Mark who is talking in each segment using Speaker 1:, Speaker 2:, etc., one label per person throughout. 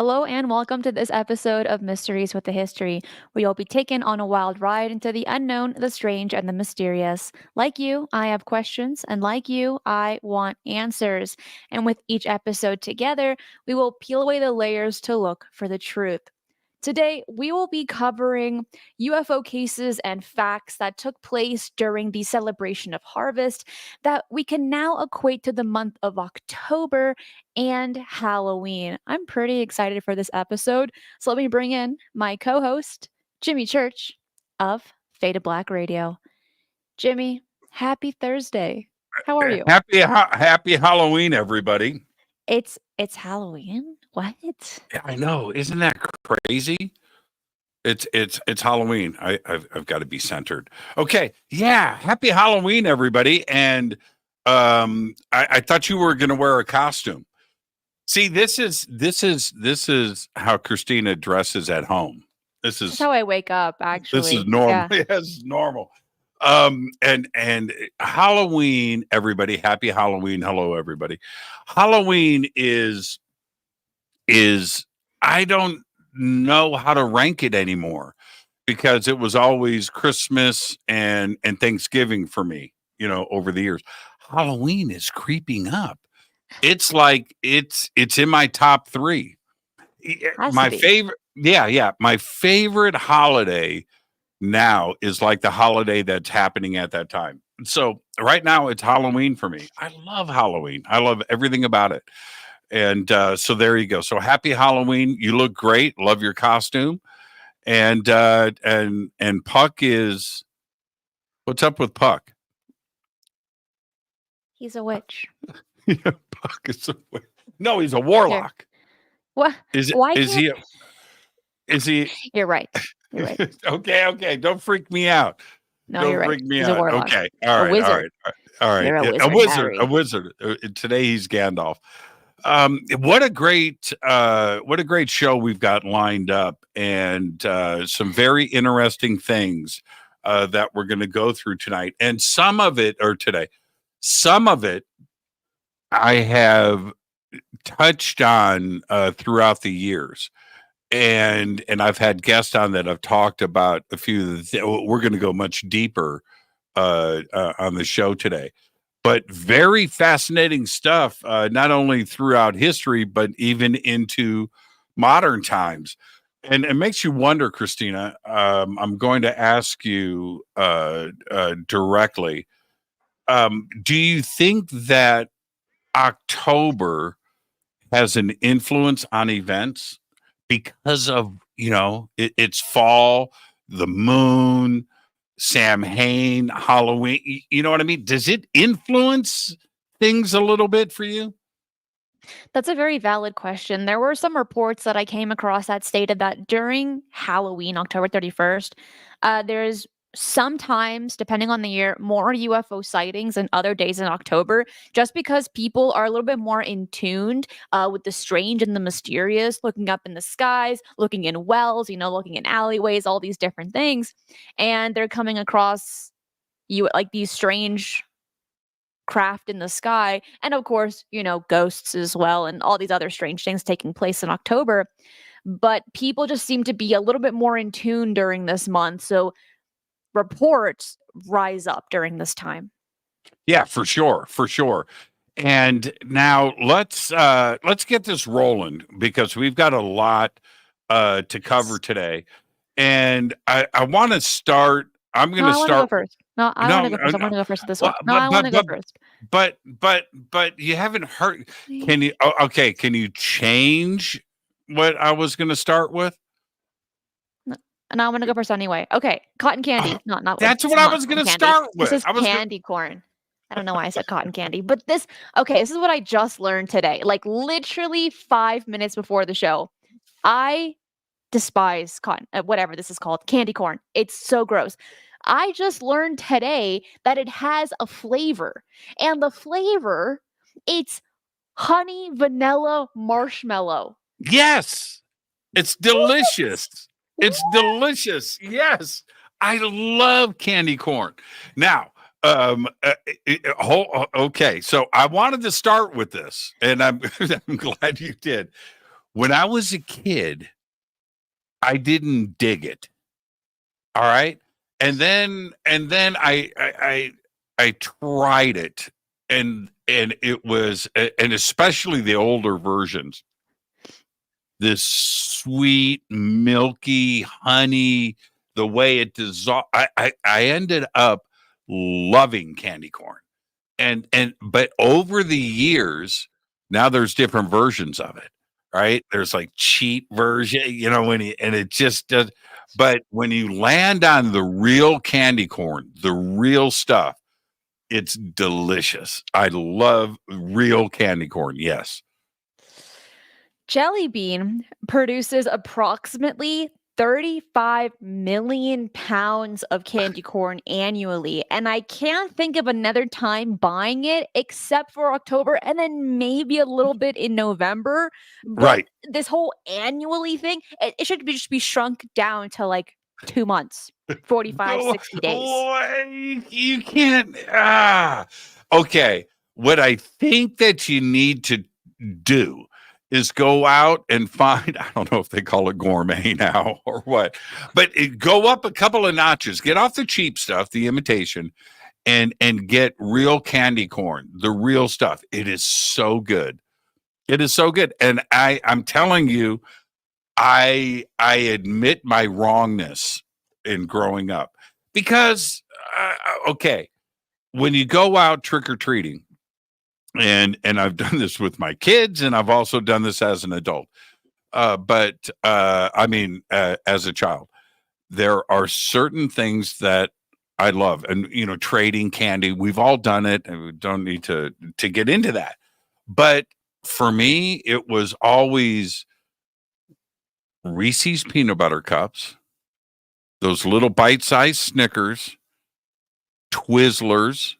Speaker 1: Hello and welcome to this episode of Mysteries with the History, where you'll be taken on a wild ride into the unknown, the strange, and the mysterious. Like you, I have questions, and like you, I want answers. And with each episode together, we will peel away the layers to look for the truth. Today, we will be covering UFO cases and facts that took place during the celebration of harvest that we can now equate to the month of October and Halloween. I'm pretty excited for this episode, so let me bring in my co host, Jimmy Church of Faded Black Radio. Jimmy, happy Thursday. How are you?
Speaker 2: Happy Halloween, everybody.
Speaker 1: It's Halloween? What?
Speaker 2: Yeah, I know. Isn't that crazy? It's Halloween. I've got to be centered. Okay. Yeah. Happy Halloween, everybody. And I thought you were gonna wear a costume. See, this is how Christina dresses at home. This
Speaker 1: That's
Speaker 2: is
Speaker 1: how I wake up,
Speaker 2: this is
Speaker 1: actually.
Speaker 2: normal.
Speaker 1: Yeah.
Speaker 2: Yes, normal. And Halloween, everybody, happy Halloween. Hello, everybody. Halloween is I don't know how to rank it anymore because it was always Christmas and Thanksgiving for me, over the years. Halloween is creeping up. It's like it's in my top 3.
Speaker 1: Has to
Speaker 2: My
Speaker 1: be.
Speaker 2: favorite, yeah, my favorite holiday now is like the holiday that's happening at that time. So right now it's Halloween for me. I love Halloween. I love everything about it. And so there you go. So happy Halloween. You look great. Love your costume. And Puck is what's up with Puck?
Speaker 1: He's a witch.
Speaker 2: Yeah, Puck is no, he's a
Speaker 1: Here.
Speaker 2: warlock.
Speaker 1: What?
Speaker 2: Is
Speaker 1: Why
Speaker 2: is
Speaker 1: can't
Speaker 2: he is he
Speaker 1: You're right. You're right.
Speaker 2: okay, don't freak me out.
Speaker 1: No, you're
Speaker 2: Don't
Speaker 1: right.
Speaker 2: freak me
Speaker 1: He's a
Speaker 2: out.
Speaker 1: warlock.
Speaker 2: Okay.
Speaker 1: A
Speaker 2: All right. All
Speaker 1: wizard.
Speaker 2: right. All right.
Speaker 1: You're a
Speaker 2: Yeah, a
Speaker 1: wizard,
Speaker 2: wizard. A
Speaker 1: Harry.
Speaker 2: wizard. Today he's Gandalf. What a great show we've got lined up, and some very interesting things that we're going to go through tonight. And some of it, or today, some of it I have touched on throughout the years. And I've had guests on that have talked about a few of the we're going to go much deeper on the show today, but very fascinating stuff, not only throughout history but even into modern times. And it makes you wonder, Christina. I'm going to ask you directly. Do you think that October has an influence on events because of it's fall, the moon, Sam Hain, Halloween? You know what I mean? Does it influence things a little bit for you?
Speaker 1: That's a very valid question. There were some reports that I came across that stated that during Halloween, October 31st, there's sometimes, depending on the year, more UFO sightings than other days in October, just because people are a little bit more in tuned with the strange and the mysterious, looking up in the skies, looking in wells, looking in alleyways, all these different things. And they're coming across you like these strange craft in the sky, and of course, ghosts as well, and all these other strange things taking place in October. But people just seem to be a little bit more in tune during this month, so reports rise up during this time.
Speaker 2: Yeah, for sure, for sure. And now let's get this rolling because we've got a lot to cover today. And I want to start. I'm going
Speaker 1: No,
Speaker 2: to
Speaker 1: I want to go
Speaker 2: start.
Speaker 1: first. No, I want
Speaker 2: No,
Speaker 1: to go
Speaker 2: no,
Speaker 1: first. I
Speaker 2: no.
Speaker 1: want to go first with this one.
Speaker 2: Well,
Speaker 1: No, I want to go first.
Speaker 2: but you haven't heard. Can you? Oh, okay. Can you change what I was going to start with?
Speaker 1: And I want to go first anyway. Okay, cotton candy. Not
Speaker 2: That's
Speaker 1: this
Speaker 2: what
Speaker 1: is
Speaker 2: I
Speaker 1: not
Speaker 2: was going
Speaker 1: cotton
Speaker 2: to
Speaker 1: candy.
Speaker 2: start
Speaker 1: This
Speaker 2: with.
Speaker 1: is candy corn. I don't know why I said cotton candy, but this is what I just learned today. Like literally 5 minutes before the show. I despise cotton, whatever this is called, candy corn. It's so gross. I just learned today that it has a flavor, and the flavor, it's honey vanilla marshmallow.
Speaker 2: Yes, it's delicious. It's delicious. Yes, I love candy corn. Now, okay. So I wanted to start with this, and I'm I'm glad you did. When I was a kid, I didn't dig it. All right. And then I tried it, and it was, and especially the older versions, this sweet, milky honey, the way it dissolved. I ended up loving candy corn. And but over the years, now there's different versions of it, right? There's like cheap version, when and it just does. But when you land on the real candy corn, the real stuff, it's delicious. I love real candy corn. Yes.
Speaker 1: Jelly Bean produces approximately 35 million pounds of candy corn annually. And I can't think of another time buying it except for October and then maybe a little bit in November. But
Speaker 2: Right.
Speaker 1: this whole annually thing, it should just be shrunk down to like 2 months, 45,
Speaker 2: Oh,
Speaker 1: 60 days.
Speaker 2: oh, you can't. Okay. What I think that you need to do is go out and find, I don't know if they call it gourmet now or what, but go up a couple of notches, get off the cheap stuff, the imitation, and get real candy corn, the real stuff. It is so good. It is so good. And I'm telling you, I admit my wrongness in growing up because when you go out trick-or-treating, and I've done this with my kids, and I've also done this as an adult. But I mean, as a child, there are certain things that I love, and trading candy. We've all done it, and we don't need to get into that. But for me, it was always Reese's peanut butter cups, those little bite-sized Snickers, Twizzlers,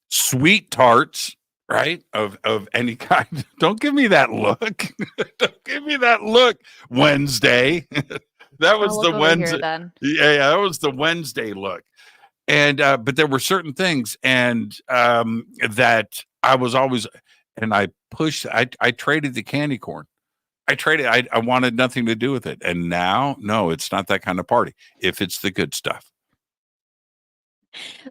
Speaker 2: sweet tarts, right? Of any kind. Don't give me that look. Don't give me that look. Wednesday. That was
Speaker 1: I'll
Speaker 2: the
Speaker 1: look over here
Speaker 2: Wednesday.
Speaker 1: then.
Speaker 2: Yeah, that was the Wednesday look. And but there were certain things and that I was always, and I traded the candy corn. I wanted nothing to do with it. And now, no, it's not that kind of party if it's the good stuff.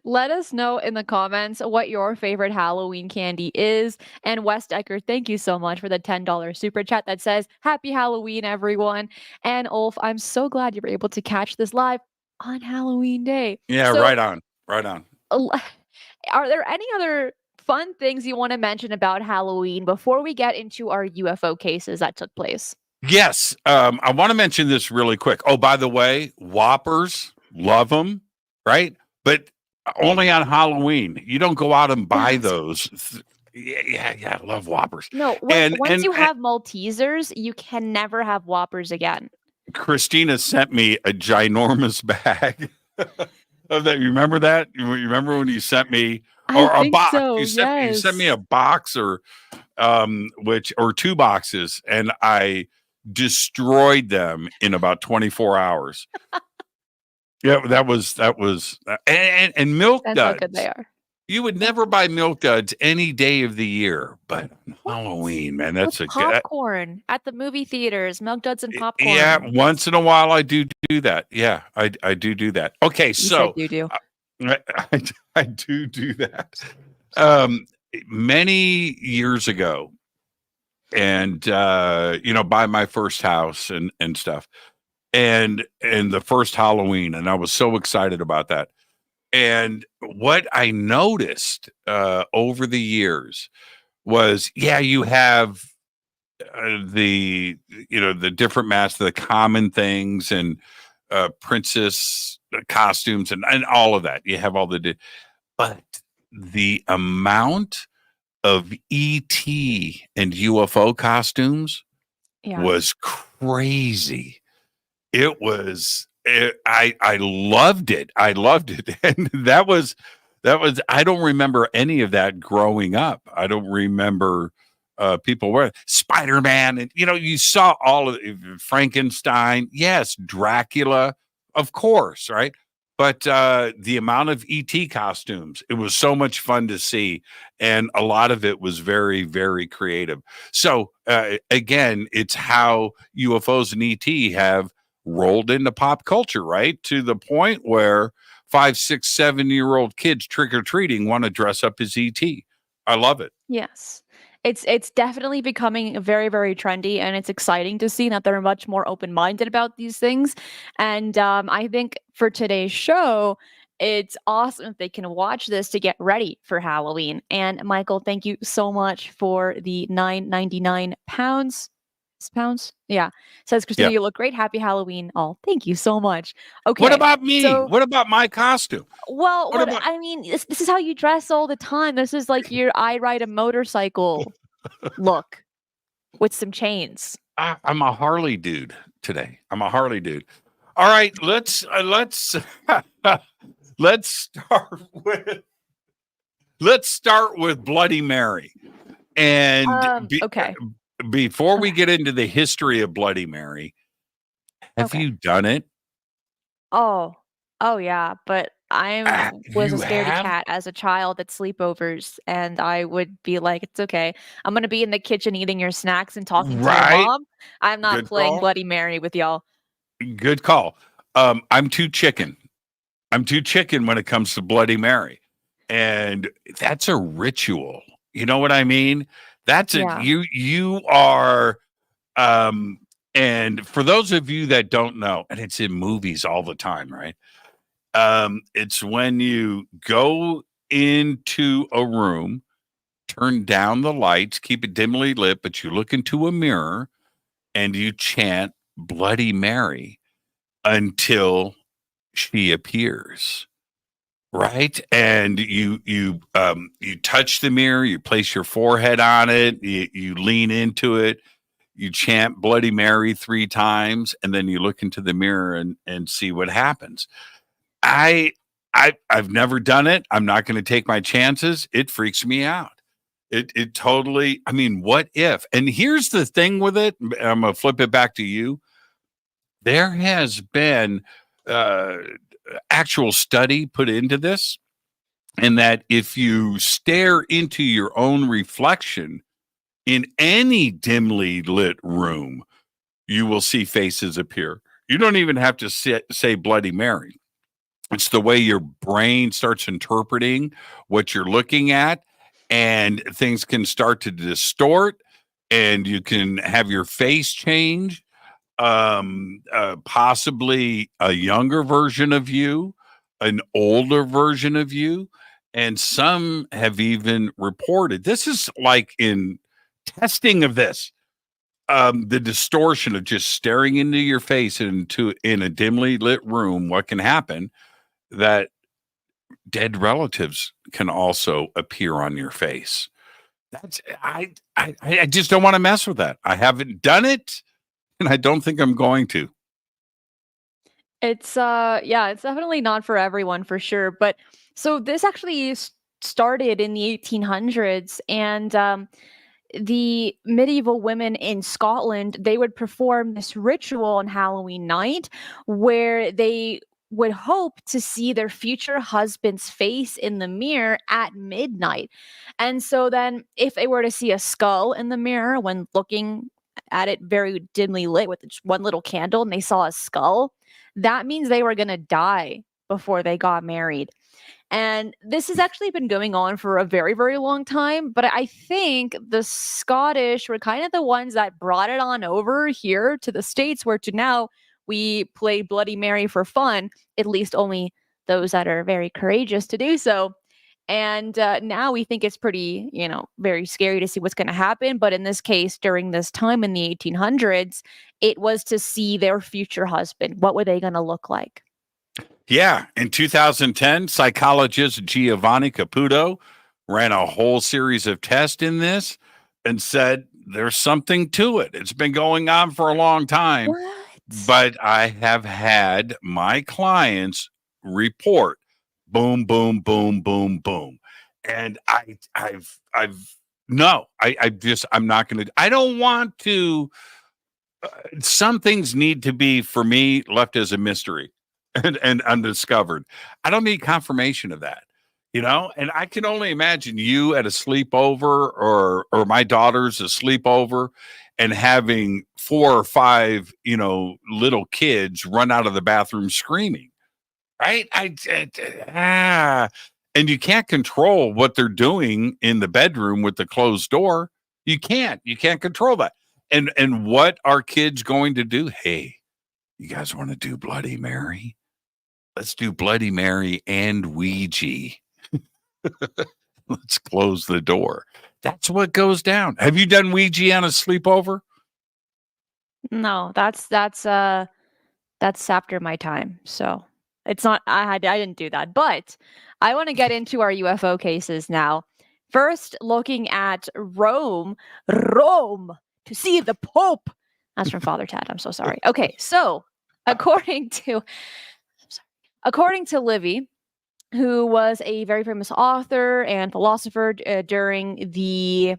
Speaker 1: Let us know in the comments what your favorite Halloween candy is. And Wes Decker, thank you so much for the $10 super chat that says, Happy Halloween, everyone. And Ulf, I'm so glad you were able to catch this live on Halloween Day.
Speaker 2: Yeah,
Speaker 1: So,
Speaker 2: right on. Right on.
Speaker 1: are there any other fun things you want to mention about Halloween before we get into our UFO cases that took place?
Speaker 2: Yes. I want to mention this really quick. Oh, by the way, Whoppers, love them, right? But only on Halloween. You don't go out and buy
Speaker 1: Yes.
Speaker 2: those. Yeah. I love Whoppers.
Speaker 1: No,
Speaker 2: And
Speaker 1: once
Speaker 2: and,
Speaker 1: you
Speaker 2: and
Speaker 1: have Maltesers, you can never have Whoppers again.
Speaker 2: Christina sent me a ginormous bag of that. You remember that? You remember when you sent me or
Speaker 1: I
Speaker 2: a
Speaker 1: think
Speaker 2: box?
Speaker 1: so,
Speaker 2: You sent me
Speaker 1: yes.
Speaker 2: a box or two boxes, and I destroyed them in about 24 hours. Yeah, that was and Milk
Speaker 1: That's how good they
Speaker 2: Duds.
Speaker 1: are.
Speaker 2: You would never buy Milk Duds any day of the year, but
Speaker 1: What?
Speaker 2: Halloween, man,
Speaker 1: With
Speaker 2: that's a good.
Speaker 1: popcorn at the movie theaters, Milk Duds and
Speaker 2: Yeah,
Speaker 1: popcorn.
Speaker 2: once in a while I do that. Yeah, I do that. Okay,
Speaker 1: You said
Speaker 2: so
Speaker 1: you do.
Speaker 2: I, I, I do that. Um, Many years ago, and buy my first house and stuff, and the first Halloween, and I was so excited about that. And what I noticed over the years was, yeah, you have the different masks, the common things, and princess costumes, and all of that. You have all but the amount of ET and UFO costumes
Speaker 1: Yeah.
Speaker 2: was crazy. I loved it. I loved it. And that was I don't remember any of that growing up. I don't remember people wearing Spider-Man, and you saw all of Frankenstein. Yes, Dracula, of course, right? but the amount of ET costumes, it was so much fun to see. And a lot of it was very, very creative. So, again, it's how UFOs and ET have rolled into pop culture, right? To the point where 5, 6, 7-year-old kids trick or treating want to dress up as ET. I love it.
Speaker 1: Yes. It's definitely becoming very, very trendy, and it's exciting to see that they're much more open-minded about these things. And I think for today's show, it's awesome if they can watch this to get ready for Halloween. And Michael, thank you so much for the 9.99 pounds. Pounds? Yeah. Says
Speaker 2: Yeah.
Speaker 1: Christina, you look great. Happy Halloween all. Thank you so much.
Speaker 2: What
Speaker 1: Okay.
Speaker 2: about me?
Speaker 1: So
Speaker 2: What about my costume?
Speaker 1: well,
Speaker 2: What
Speaker 1: what
Speaker 2: about
Speaker 1: I mean, this is how you dress all the time. This is like your I ride a motorcycle look with some chains.
Speaker 2: I'm a Harley dude today. I'm a Harley dude. All right, let's let's start with let's start with Bloody Mary. And
Speaker 1: Okay.
Speaker 2: before we
Speaker 1: Okay.
Speaker 2: get into the history of Bloody Mary, have
Speaker 1: Okay.
Speaker 2: you done it?
Speaker 1: Oh. Oh yeah, but I was a
Speaker 2: You
Speaker 1: scaredy
Speaker 2: have?
Speaker 1: cat as a child at sleepovers, and I would be like, "It's okay. I'm gonna be in the kitchen eating your snacks and talking to your
Speaker 2: Right.
Speaker 1: mom. I'm not
Speaker 2: Good
Speaker 1: playing
Speaker 2: call.
Speaker 1: Bloody Mary with y'all."
Speaker 2: Good call. I'm too chicken. I'm too chicken when it comes to Bloody Mary. And that's a ritual. You know what I mean? That's a
Speaker 1: Yeah.
Speaker 2: you are and for those of you that don't know, and it's in movies all the time, right? It's when you go into a room, turn down the lights, keep it dimly lit, but you look into a mirror and you chant Bloody Mary until she appears. Right? And you touch the mirror, you place your forehead on it, you lean into it, you chant Bloody Mary 3 times, and then you look into the mirror and see what happens. I I've never done it. I'm not going to take my chances. It freaks me out. It totally, I mean, what if? And here's the thing with it. I'm gonna flip it back to you. There has been uh actual study put into this, and that if you stare into your own reflection in any dimly lit room, you will see faces appear. You don't even have to say Bloody Mary. It's the way your brain starts interpreting what you're looking at, and things can start to distort, and you can have your face change, possibly a younger version of you, an older version of you, and some have even reported this is like in testing of this, the distortion of just staring into your face into in a dimly lit room. What can happen that dead relatives can also appear on your face. That's I just don't want to mess with that. I haven't done it, and I don't think I'm going to.
Speaker 1: It's yeah, it's definitely not for everyone for sure. But so this actually started in the 1800s, and the medieval women in Scotland, they would perform this ritual on Halloween night where they would hope to see their future husband's face in the mirror at midnight. And so then if they were to see a skull in the mirror when looking at it very dimly lit with just one little candle and they saw a skull, that means they were going to die before they got married. And this has actually been going on for a very, very long time. But I think the Scottish were kind of the ones that brought it on over here to the States, where to now we play Bloody Mary for fun, at least only those that are very courageous to do so. And now we think it's pretty, very scary to see what's going to happen. But in this case, during this time in the 1800s, it was to see their future husband. What were they going to look like?
Speaker 2: Yeah, in 2010, psychologist Giovanni Caputo ran a whole series of tests in this and said there's something to it. It's been going on for a long time,
Speaker 1: What?
Speaker 2: but I have had my clients report boom, boom, boom, boom, boom. And I've no, I just, I'm not going to, I don't want to, some things need to be, for me, left as a mystery. and undiscovered. I don't need confirmation of that, and I can only imagine you at a sleepover or my daughter's a sleepover and having 4 or 5, little kids run out of the bathroom screaming, right? And you can't control what they're doing in the bedroom with the closed door. You can't control that. And what are kids going to do? Hey, you guys want to do Bloody Mary? Let's do Bloody Mary and Ouija. Let's close the door. That's what goes down. Have you done Ouija on a sleepover?
Speaker 1: No, that's after my time. So it's not. I didn't do that. But I want to get into our UFO cases now. First, looking at Rome to see the Pope. That's from Father Tad. I'm so sorry. Okay, so according to Livy, who was a very famous author and philosopher during the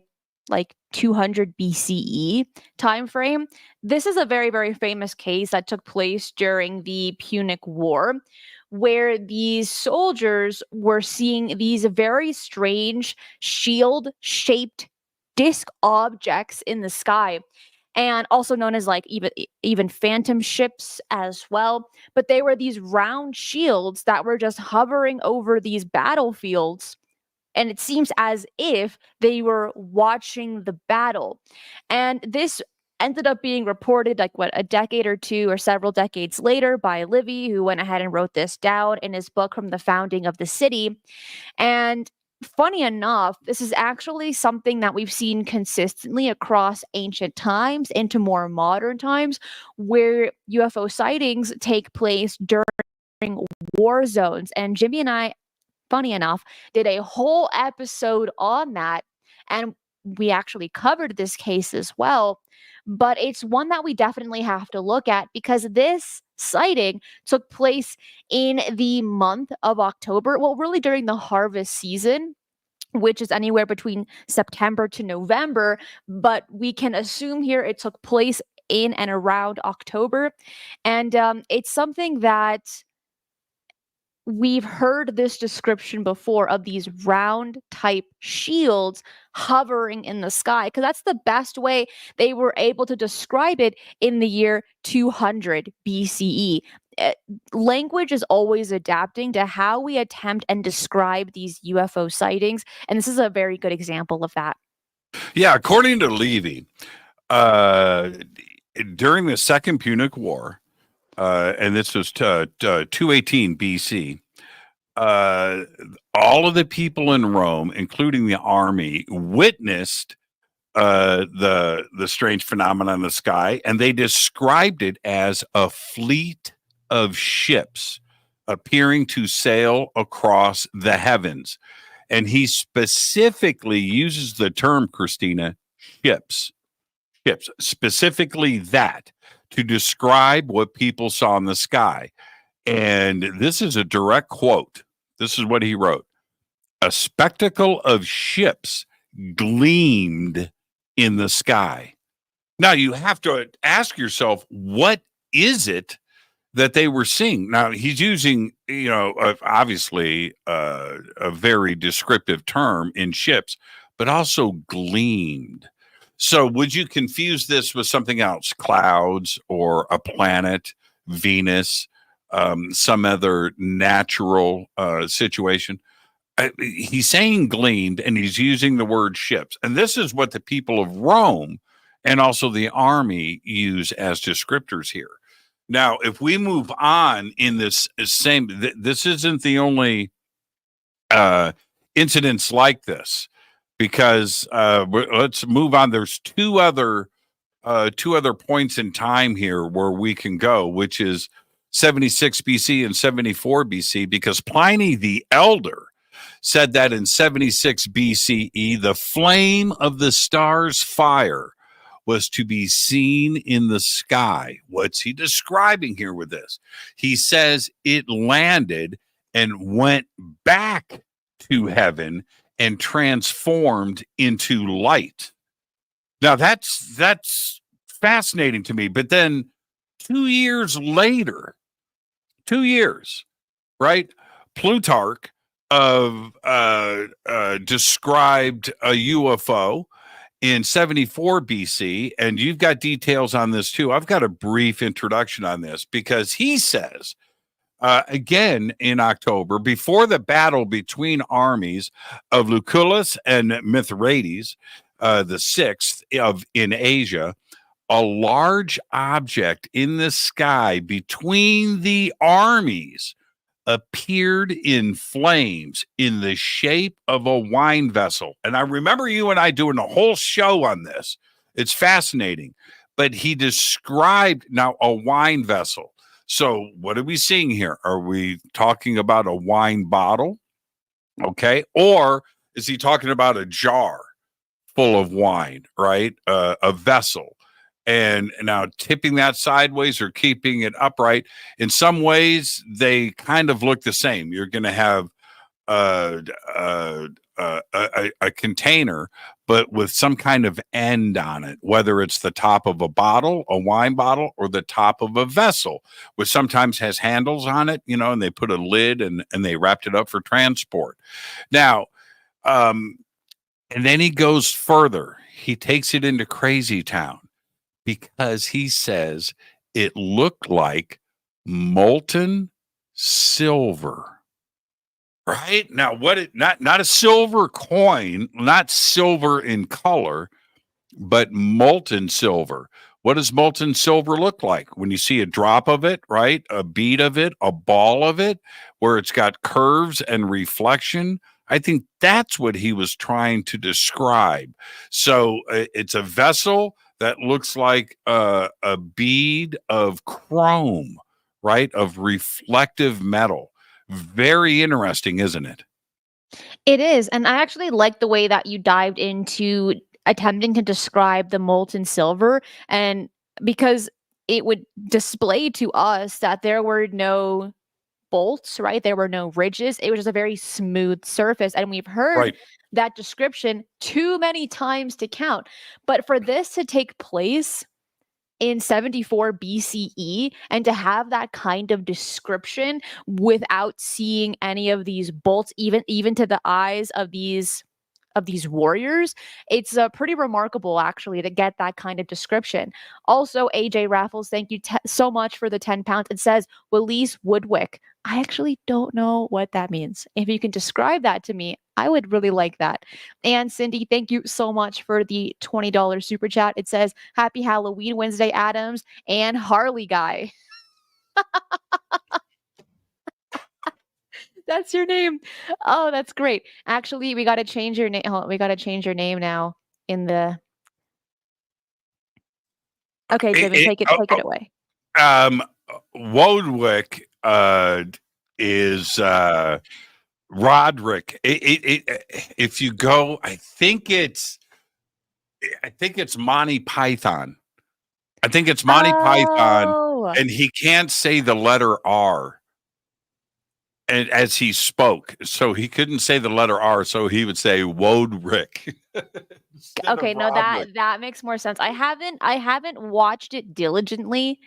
Speaker 1: 200 BCE time frame. This is a very, very famous case that took place during the Punic War, where these soldiers were seeing these very strange shield-shaped disc objects in the sky, and also known as even phantom ships as well. But they were these round shields that were just hovering over these battlefields, and it seems as if they were watching the battle. And this ended up being reported a decade or two or several decades later by Livy, who went ahead and wrote this down in his book From the Founding of the City. And funny enough, this is actually something that we've seen consistently across ancient times into more modern times, where UFO sightings take place during war zones. And Jimmy and I, funny enough, did a whole episode on that, and we actually covered this case as well. But it's one that we definitely have to look at because this sighting took place in the month of October. Well, really during the harvest season, which is anywhere between September to November. But we can assume here it took place in and around October. And it's something that we've heard this description before of these round type shields hovering in the sky, because that's the best way they were able to describe it in the year 200 BCE. Language is always adapting to how we attempt and describe these UFO sightings, and this is a very good example of that.
Speaker 2: Yeah, according to Levy, during the Second Punic War, and this was 218 BC, all of the people in Rome, including the army, witnessed the strange phenomenon in the sky, and they described it as a fleet of ships appearing to sail across the heavens. And he specifically uses the term, Christina, ships, specifically that, to describe what people saw in the sky. And this is a direct quote. This is what he wrote. A spectacle of ships gleamed in the sky. Now you have to ask yourself, what is it that they were seeing? Now he's using, obviously a very descriptive term in ships, but also gleamed. So would you confuse this with something else? Clouds or a planet, Venus, some other natural situation? He's saying gleamed, and he's using the word ships. And this is what the people of Rome and also the army use as descriptors here. Now, if we move on in this this isn't the only incidents like this, because let's move on. There's two other points in time here where we can go, which is 76 BC and 74 BC, because Pliny the Elder said that in 76 BCE, the flame of the star's fire was to be seen in the sky. What's he describing here with this? He says it landed and went back to heaven and transformed into light. Now that's fascinating to me. But then 2 years later, 2 years, right? Plutarch described a UFO in 74 BC, and you've got details on this too. I've got a brief introduction on this because he says, again in October, before the battle between armies of Lucullus and Mithridates, the sixth in Asia, a large object in the sky between the armies appeared in flames in the shape of a wine vessel. And I remember you and I doing a whole show on this. It's fascinating. But he described now a wine vessel. So what are we seeing here? Are we talking about a wine bottle? Okay. Or is he talking about a jar full of wine, right? A vessel. And now tipping that sideways or keeping it upright. In some ways, they kind of look the same. You're going to have a container, but with some kind of end on it, whether it's the top of a bottle, a wine bottle, or the top of a vessel, which sometimes has handles on it, and they put a lid and they wrapped it up for transport. Now, and then he goes further. He takes it into Crazy Town, because he says it looked like molten silver. Right? Now, not a silver coin, not silver in color, but molten silver. What does molten silver look like? When you see a drop of it, right? A bead of it, a ball of it, where it's got curves and reflection. I think that's what he was trying to describe. So it's a vessel that looks like a bead of chrome, right? Of reflective metal. Very interesting, isn't it?
Speaker 1: It is. And I actually like the way that you dived into attempting to describe the molten silver, and because it would display to us that there were no bolts, right? There were no ridges. It was just a very smooth surface. And we've heard
Speaker 2: Right.
Speaker 1: that description too many times to count. But for this to take place in 74 BCE and to have that kind of description without seeing any of these bolts, even to the eyes of these warriors, it's pretty remarkable actually to get that kind of description. Also, AJ Raffles, thank you so much for the 10 pounds. It says Willis Woodwick. I actually don't know what that means. If you can describe that to me, I would really like that. And Cindy, thank you so much for the $20 super chat. It says Happy Halloween, Wednesday Adams and Harley Guy. That's your name. Oh, that's great. Actually, we got to change your name. We got to change your name now in the. Okay, Jimmy, take it away.
Speaker 2: Wodwick is Roderick. If you go, I think it's Monty Python. I think it's Monty Python, and he can't say the letter R. And as he spoke, so he couldn't say the letter R, so he would say Wodrick.
Speaker 1: Okay, no, that makes more sense. I haven't watched it diligently,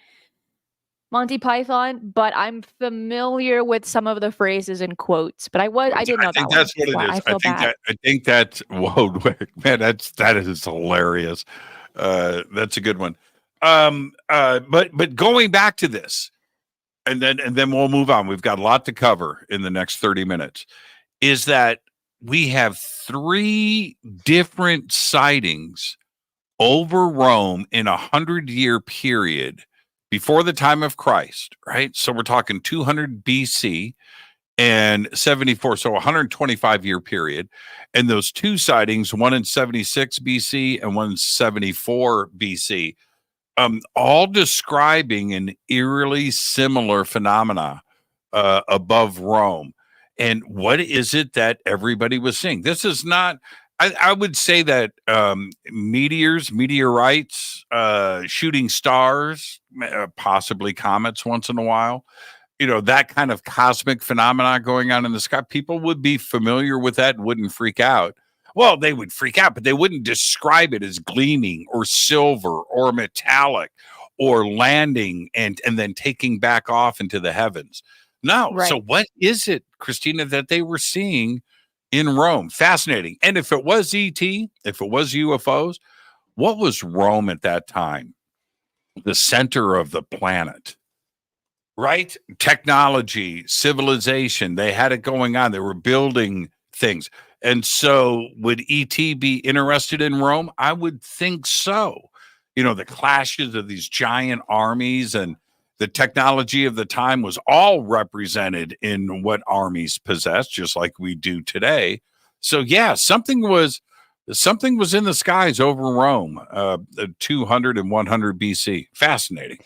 Speaker 1: Monty Python, but I'm familiar with some of the phrases and quotes. But I didn't know that.
Speaker 2: I think that's what it is.
Speaker 1: I feel bad.
Speaker 2: I think that's Wodwick. Man, that is hilarious. That's a good one. But going back to this, and then we'll move on. We've got a lot to cover in the next 30 minutes. Is that we have 3 different sightings over Rome in 100-year period before the time of Christ, right? So we're talking 200 BC and 74, so 125-year period. And those 2 sightings, one in 76 BC and one in 74 BC, all describing an eerily similar phenomena above Rome. And what is it that everybody was seeing? This is not, I would say that meteorites, shooting stars, possibly comets once in a while, that kind of cosmic phenomena going on in the sky, people would be familiar with that and wouldn't freak out. Well, they would freak out, but they wouldn't describe it as gleaming or silver or metallic or landing and then taking back off into the heavens. No.
Speaker 1: Right.
Speaker 2: So what is it, Christina, that they were seeing in Rome? Fascinating. And if it was ET, if it was UFOs, what was Rome at that time? The center of the planet, right? Technology, civilization, they had it going on. They were building things. And so would ET be interested in Rome? I would think so. The clashes of these giant armies and the technology of the time was all represented in what armies possessed, just like we do today. So yeah, something was in the skies over Rome, 200 and 100 BC. Fascinating.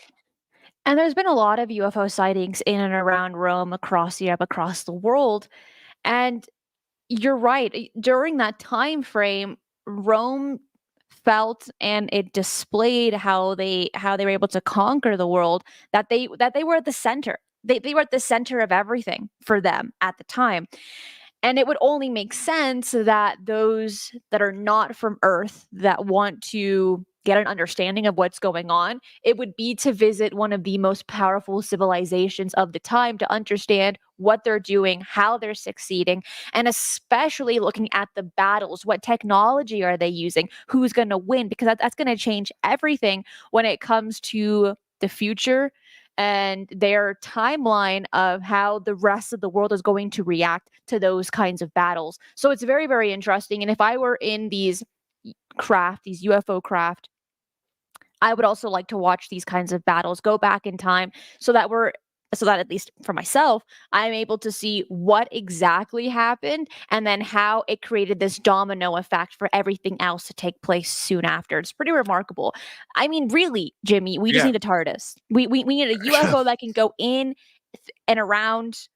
Speaker 1: And there's been a lot of UFO sightings in and around Rome, across Europe, across the world. And you're right. During that time frame, Rome felt and it displayed how they were able to conquer the world, that they were at the center. They were at the center of everything for them at the time. And it would only make sense that those that are not from Earth that want to get an understanding of what's going on, it would be to visit one of the most powerful civilizations of the time to understand what they're doing, how they're succeeding, and especially looking at the battles. What technology are they using? Who's going to win? Because that's going to change everything when it comes to the future and their timeline of how the rest of the world is going to react to those kinds of battles. So it's very, very interesting. And if I were in these these UFO craft, I would also like to watch these kinds of battles, go back in time so that at least for myself, I'm able to see what exactly happened and then how it created this domino effect for everything else to take place soon after. It's pretty remarkable. I mean, really, Jimmy, we just
Speaker 2: Yeah.
Speaker 1: need a TARDIS. We need a UFO that can go in and around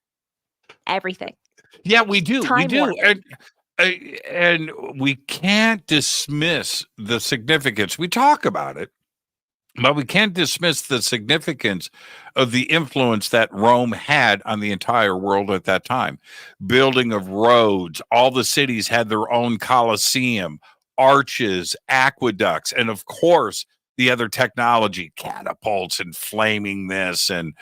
Speaker 1: everything.
Speaker 2: Yeah, we do. We
Speaker 1: Time
Speaker 2: do.
Speaker 1: warping.
Speaker 2: And we can't dismiss the significance. We talk about it, but we can't dismiss the significance of the influence that Rome had on the entire world at that time. Building of roads, all the cities had their own Colosseum, arches, aqueducts, and of course, the other technology, catapults and flaming this and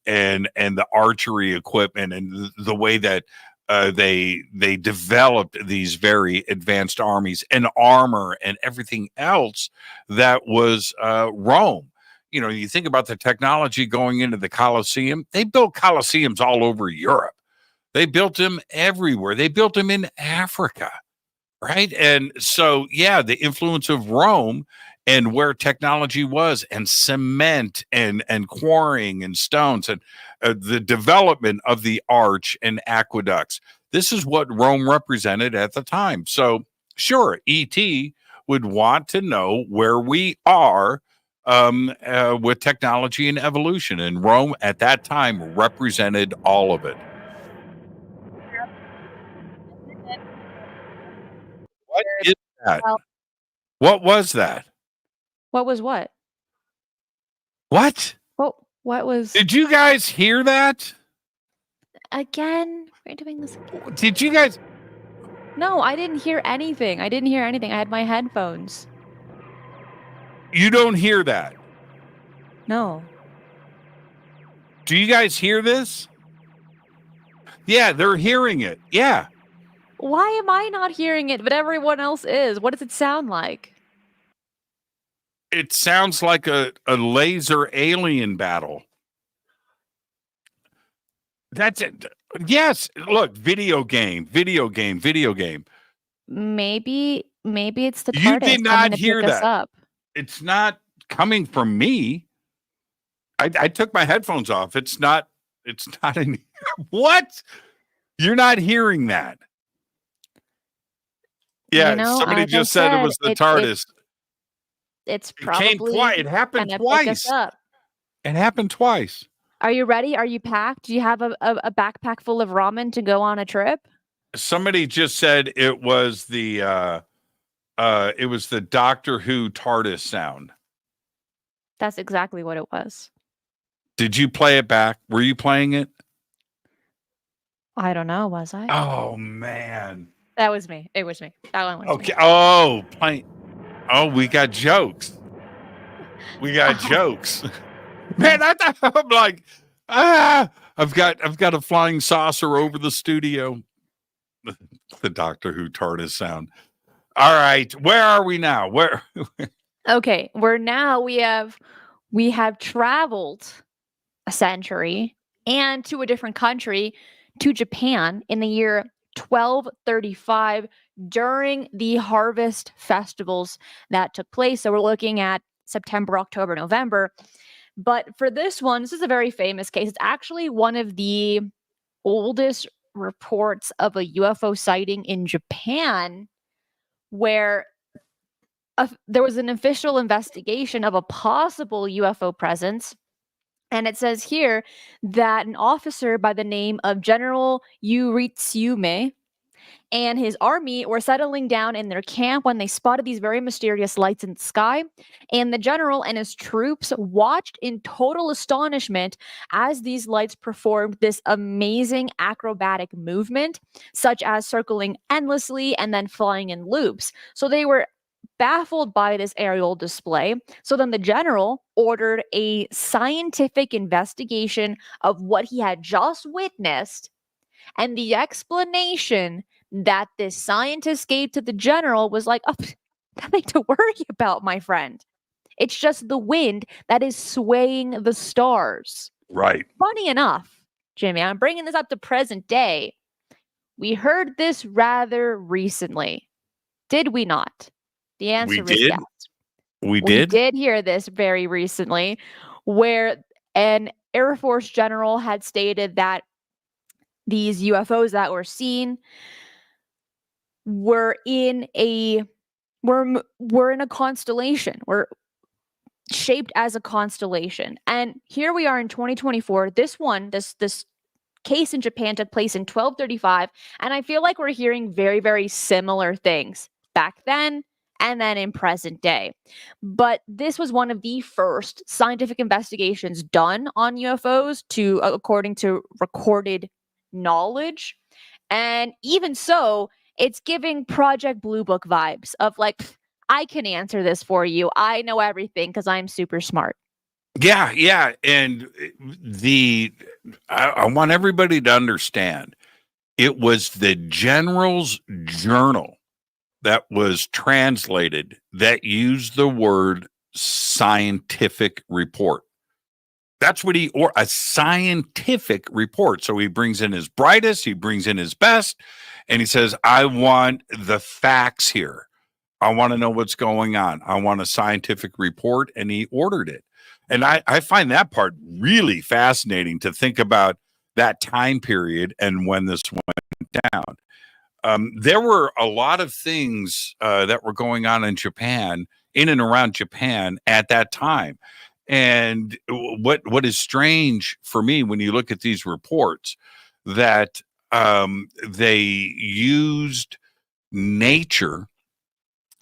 Speaker 2: the archery equipment and the way that they developed these very advanced armies and armor and everything else that was Rome. You think about the technology going into the Colosseum. They built Colosseums all over Europe. They built them everywhere. They built them in Africa, right? And so, yeah, the influence of Rome and where technology was, and cement and quarrying and stones and the development of the arch and aqueducts. This is what Rome represented at the time. So, sure, ET would want to know where we are with technology and evolution. And Rome at that time represented all of it. What is that?
Speaker 1: Well,
Speaker 2: What was that?
Speaker 1: what was what?
Speaker 2: What?
Speaker 1: What was
Speaker 2: Did you guys hear that?
Speaker 1: again? We're doing this again.
Speaker 2: Did you guys?
Speaker 1: No, I didn't hear anything. I didn't hear anything. I had my headphones.
Speaker 2: You don't hear that?
Speaker 1: No.
Speaker 2: Do you guys hear this? Yeah, they're hearing it. Yeah.
Speaker 1: Why am I not hearing it, but everyone else is? What does it sound like?
Speaker 2: It sounds like a laser alien battle. That's it. Yes. Look, video game.
Speaker 1: Maybe it's the
Speaker 2: You
Speaker 1: TARDIS
Speaker 2: did
Speaker 1: coming
Speaker 2: not
Speaker 1: to
Speaker 2: hear
Speaker 1: pick us
Speaker 2: that.
Speaker 1: up.
Speaker 2: It's not coming from me. I took my headphones off. It's not in what? You're not hearing that. Yeah, somebody
Speaker 1: as I
Speaker 2: just said it was the
Speaker 1: said,
Speaker 2: TARDIS.
Speaker 1: it's
Speaker 2: It came
Speaker 1: probably
Speaker 2: twice. It happened
Speaker 1: gonna pick us
Speaker 2: twice.
Speaker 1: up.
Speaker 2: It happened twice.
Speaker 1: Are you ready? Are you packed? Do you have a backpack full of ramen to go on a trip?
Speaker 2: Somebody just said it was the Doctor Who TARDIS sound.
Speaker 1: That's exactly what it was.
Speaker 2: Did you play it back? Were you playing it?
Speaker 1: I don't know, was I?
Speaker 2: Oh man.
Speaker 1: That was me. It was me. That one was
Speaker 2: Okay.
Speaker 1: me.
Speaker 2: Oh, playing. Oh, we got jokes. We got jokes. Man, I'm like, I've got a flying saucer over the studio. The Doctor Who TARDIS sound. All right, where are we now? Where?
Speaker 1: Okay, we have traveled a century and to a different country, to Japan in the year 1235 during the harvest festivals that took place. So we're looking at September, October, November. But for this one, this is a very famous case. It's actually one of the oldest reports of a UFO sighting in Japan, where there was an official investigation of a possible UFO presence. And it says here that an officer by the name of General Yuritsume and his army were settling down in their camp when they spotted these very mysterious lights in the sky. And the general and his troops watched in total astonishment as these lights performed this amazing acrobatic movement, such as circling endlessly and then flying in loops. So they were baffled by this aerial display. So then the general ordered a scientific investigation of what he had just witnessed. And the explanation that this scientist gave to the general was like, oh, nothing to worry about, my friend. It's just the wind that is swaying the stars.
Speaker 2: Right.
Speaker 1: Funny enough, Jimmy, I'm bringing this up to present day. We heard this rather recently. Did we not? The answer is yes.
Speaker 2: We did
Speaker 1: hear this very recently, where an Air Force general had stated that these UFOs that were seen were in a constellation, were shaped as a constellation. And here we are in 2024. This case in Japan took place in 1235, and I feel like we're hearing very, very similar things back then and then in present day. But this was one of the first scientific investigations done on UFOs according to recorded knowledge. And even so, it's giving Project Blue Book vibes of like, I can answer this for you. I know everything because I'm super smart.
Speaker 2: Yeah. And I want everybody to understand, it was the general's journal that was translated that used the word scientific report. That's what a scientific report. So he brings in his brightest, he brings in his best, and he says, I want the facts here. I want to know what's going on. I want a scientific report. And he ordered it. And I find that part really fascinating to think about that time period and when this went down. There were a lot of things that were going on in Japan, in and around Japan at that time. And what is strange for me when you look at these reports, that they used nature,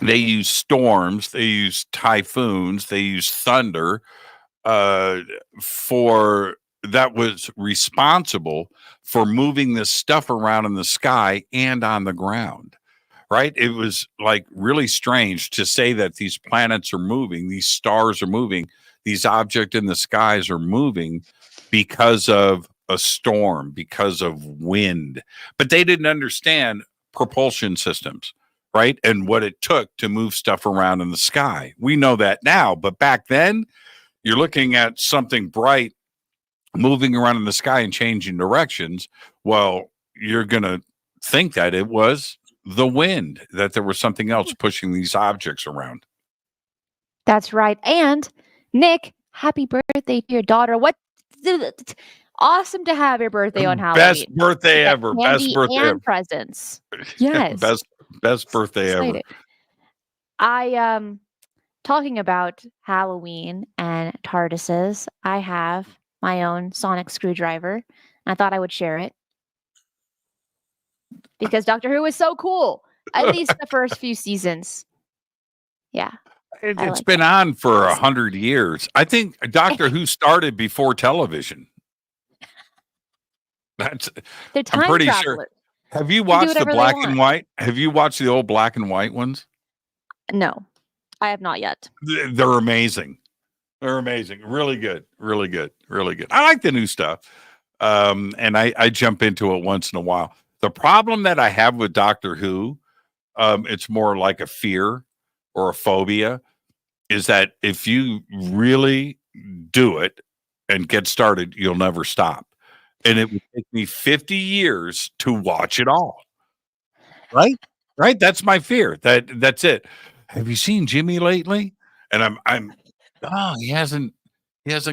Speaker 2: they used storms, they used typhoons, they used thunder that was responsible for moving this stuff around in the sky and on the ground, right? It was like really strange to say that these planets are moving, these stars are moving, these objects in the skies are moving because of a storm, because of wind. But they didn't understand propulsion systems, right? And what it took to move stuff around in the sky. We know that now, but back then, you're looking at something bright moving around in the sky and changing directions. Well, you're going to think that it was the wind, that there was something else pushing these objects around.
Speaker 1: That's right. And Nick, happy birthday to your daughter. Awesome to have your birthday on Halloween.
Speaker 2: Best birthday ever. Best birthday
Speaker 1: and
Speaker 2: ever.
Speaker 1: Presents. Yes.
Speaker 2: best birthday ever.
Speaker 1: Talking about Halloween and TARDISes, I have my own sonic screwdriver, and I thought I would share it because Doctor Who is so cool. At least the first few seasons. Yeah.
Speaker 2: It's been on for 100 years. I think Doctor Who started before television.
Speaker 1: They're time
Speaker 2: I'm pretty
Speaker 1: travelers.
Speaker 2: sure. Have you watched the black and white? Have you watched the old black and white ones?
Speaker 1: No, I have not yet.
Speaker 2: They're amazing. They're amazing. Really good. Really good. Really good. I like the new stuff. And I jump into it once in a while. The problem that I have with Doctor Who, it's more like a fear or a phobia, is that if you really do it and get started, you'll never stop. And it would take me 50 years to watch it all. Right? Right? That's my fear. That's it. Have you seen Jimmy lately? And I'm oh, he hasn't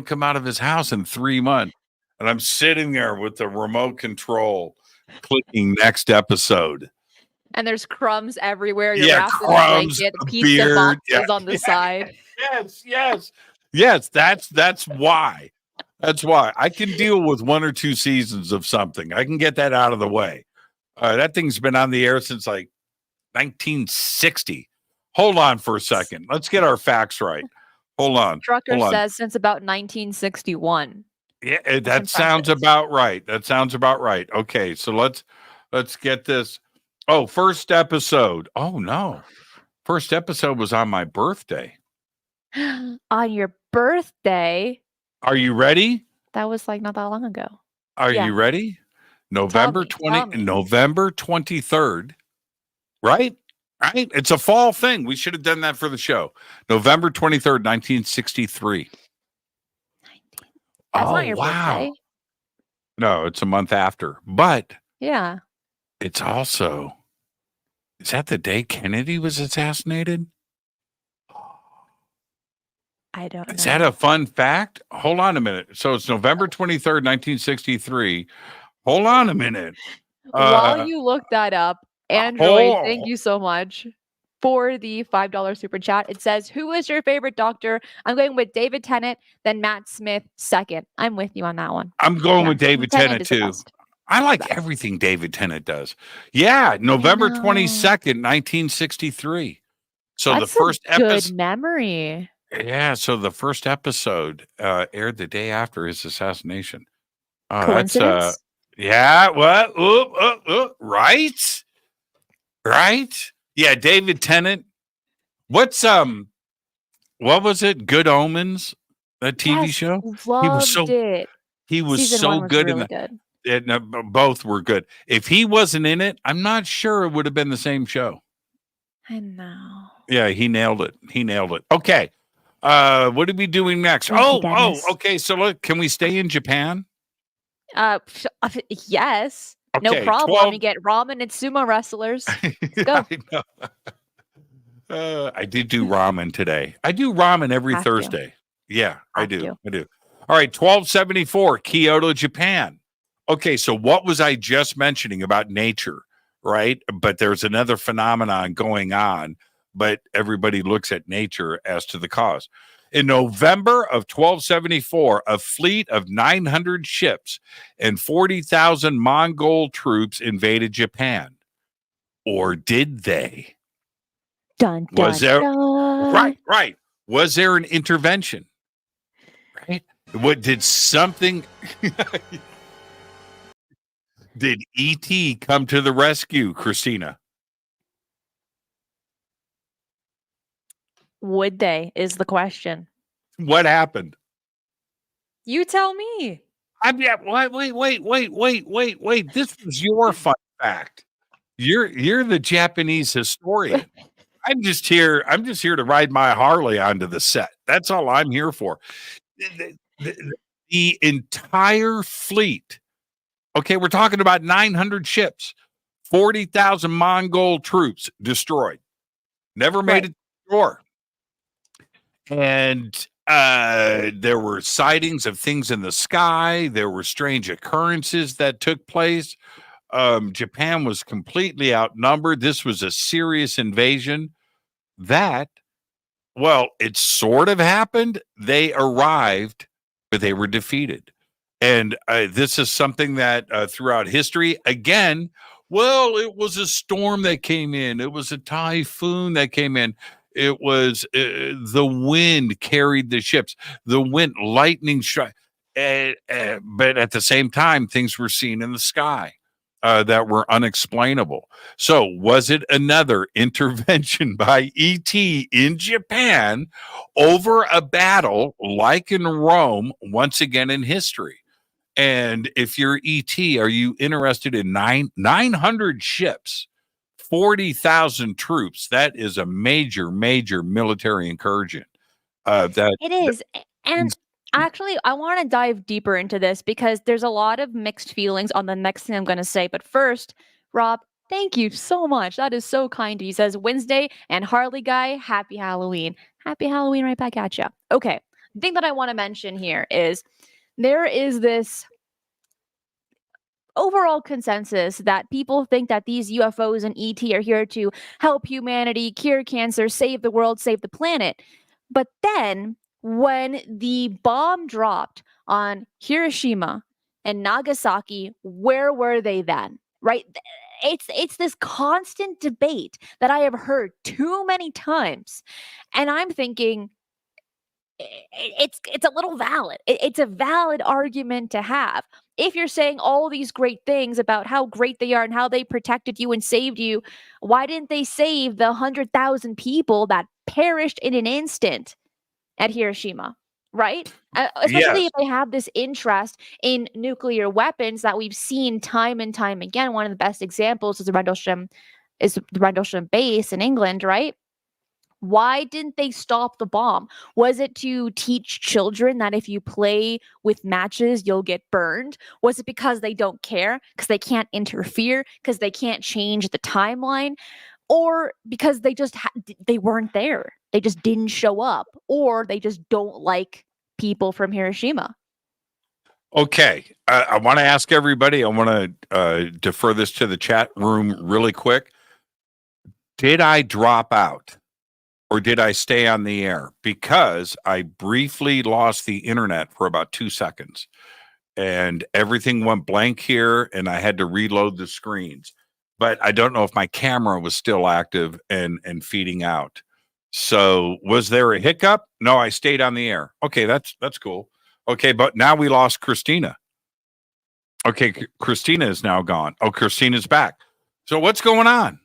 Speaker 2: come out of his house in 3 months. And I'm sitting there with the remote control clicking next episode.
Speaker 1: And there's crumbs everywhere. You're
Speaker 2: Yeah,
Speaker 1: wrapped in a
Speaker 2: crumbs,
Speaker 1: blanket,
Speaker 2: a
Speaker 1: pizza
Speaker 2: beard. Yeah.
Speaker 1: boxes on the side.
Speaker 2: Yes, that's why. That's why. I can deal with 1 or 2 seasons of something. I can get that out of the way. That thing's been on the air since like 1960. Hold on for a second. Let's get our facts right. Hold on.
Speaker 1: Trucker
Speaker 2: Hold on.
Speaker 1: says since about 1961.
Speaker 2: Yeah, that
Speaker 1: impressive.
Speaker 2: sounds about right. That sounds about right. Okay, so let's get this. Oh, first episode. Oh no. First episode was on my birthday.
Speaker 1: On your birthday?
Speaker 2: Are you ready?
Speaker 1: That was like not that long ago.
Speaker 2: Are
Speaker 1: Yeah.
Speaker 2: you ready? November
Speaker 1: tell me.
Speaker 2: November 23rd. Right? Right? It's a fall thing. We should have done that for the show. November 23rd, 1963.
Speaker 1: That's
Speaker 2: Oh,
Speaker 1: not your
Speaker 2: wow.
Speaker 1: birthday.
Speaker 2: No, it's a month after. But
Speaker 1: Yeah.
Speaker 2: it's also, is that the day Kennedy was assassinated?
Speaker 1: I don't know.
Speaker 2: Is that a fun fact? Hold on a minute. So it's November 23rd, 1963. Hold on a minute.
Speaker 1: While you look that up, Android, thank you so much for the $5 super chat. It says, who is your favorite doctor? I'm going with David Tennant, then Matt Smith second. I'm with you on that one.
Speaker 2: I'm going with David Tennant
Speaker 1: is the
Speaker 2: too.
Speaker 1: best.
Speaker 2: I like everything David Tennant does. Yeah, November 22nd, 1963. So
Speaker 1: That's
Speaker 2: the first
Speaker 1: a good
Speaker 2: episode.
Speaker 1: memory.
Speaker 2: Yeah, so the first episode aired the day after his assassination.
Speaker 1: Coincidence?
Speaker 2: Yeah, what? Right? Right? Yeah, David Tennant. What was it? Good Omens, that TV show?
Speaker 1: Loved it.
Speaker 2: He was
Speaker 1: Season
Speaker 2: so
Speaker 1: 1 was
Speaker 2: good in
Speaker 1: really
Speaker 2: that.
Speaker 1: good.
Speaker 2: Both were good. If he wasn't in it, I'm not sure it would have been the same show.
Speaker 1: I know.
Speaker 2: Yeah, he nailed it. Okay. What are we doing next?
Speaker 1: Thank you, Dennis.
Speaker 2: Okay. So look, can we stay in Japan?
Speaker 1: Yes.
Speaker 2: Okay,
Speaker 1: No problem.
Speaker 2: 12
Speaker 1: You get ramen and sumo wrestlers. Go.
Speaker 2: I know. I did do ramen today. I do ramen every
Speaker 1: Have to.
Speaker 2: Thursday. Yeah, I
Speaker 1: Have
Speaker 2: do.
Speaker 1: to.
Speaker 2: I do. All right, 1274, Kyoto, Japan. Okay, so what was I just mentioning about nature, right? But there's another phenomenon going on, but everybody looks at nature as to the cause. In November of 1274, a fleet of 900 ships and 40,000 Mongol troops invaded Japan. Or did they?
Speaker 1: Dun,
Speaker 2: Was
Speaker 1: dun,
Speaker 2: there
Speaker 1: dun.
Speaker 2: right? Was there an intervention? Right? What did something did ET come to the rescue, Christina?
Speaker 1: Would they is the question.
Speaker 2: What happened?
Speaker 1: You tell me.
Speaker 2: Wait. This was your fun fact. You're the Japanese historian. I'm just here to ride my Harley onto the set. That's all I'm here for. The entire fleet. Okay, we're talking about 900 ships, 40,000 Mongol troops destroyed. Never made it to shore. And there were sightings of things in the sky. There were strange occurrences that took place. Japan was completely outnumbered. This was a serious invasion. It sort of happened. They arrived, but they were defeated. And this is something that throughout history, again, it was a storm that came in. It was a typhoon that came in. It was the wind carried the ships. The wind, lightning struck. But at the same time, things were seen in the sky. that were unexplainable. So, was it another intervention by ET in Japan over a battle like in Rome, once again in history? And if you're ET, are you interested in 900 ships, 40,000 troops? That is a major, major military incursion.
Speaker 1: It is. And actually, I want to dive deeper into this because there's a lot of mixed feelings on the next thing I'm going to say. But first, Rob, thank you so much. That is so kind. He says, Wednesday and Harley Guy, happy Halloween. Happy Halloween right back at you. Okay. The thing that I want to mention here is there is this overall consensus that people think that these UFOs and ET are here to help humanity, cure cancer, save the world, save the planet. But then when the bomb dropped on Hiroshima and Nagasaki, where were they then? Right? It's this constant debate that I have heard too many times. And I'm thinking it's a little valid. It's a valid argument to have. If you're saying all these great things about how great they are and how they protected you and saved you, why didn't they save the 100,000 people that perished in an instant at Hiroshima? Right? Especially
Speaker 2: Yes.
Speaker 1: if they have this interest in nuclear weapons that we've seen time and time again. One of the best examples is the Rendlesham base in England, right? Why didn't they stop the bomb? Was it to teach children that if you play with matches, you'll get burned? Was it because they don't care? Because they can't interfere? Because they can't change the timeline? Or because they just they weren't there? They just didn't show up, or they just don't like people from Hiroshima.
Speaker 2: Okay. I want to ask everybody, I want to defer this to the chat room really quick. Did I drop out? Or did I stay on the air? Because I briefly lost the internet for about 2 seconds and everything went blank here and I had to reload the screens. But I don't know if my camera was still active and feeding out. So was there a hiccup? No, I stayed on the air. Okay, that's cool. Okay, but now we lost Christina. Okay, Christina is now gone. Oh, Christina's back. So what's going on?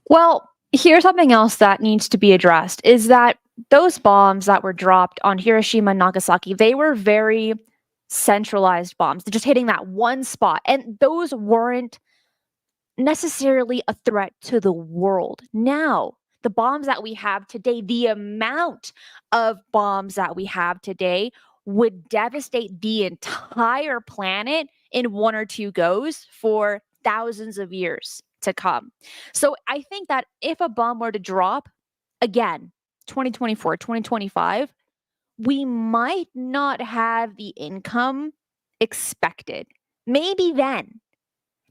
Speaker 1: Well, here's something else that needs to be addressed is that those bombs that were dropped on Hiroshima and Nagasaki, they were very centralized bombs. They're just hitting that one spot. And those weren't necessarily a threat to the world. Now, the bombs that we have today, the amount of bombs that we have today would devastate the entire planet in one or two goes for thousands of years to come. So I think that if a bomb were to drop again, 2024, 2025, we might not have the income expected. Maybe then,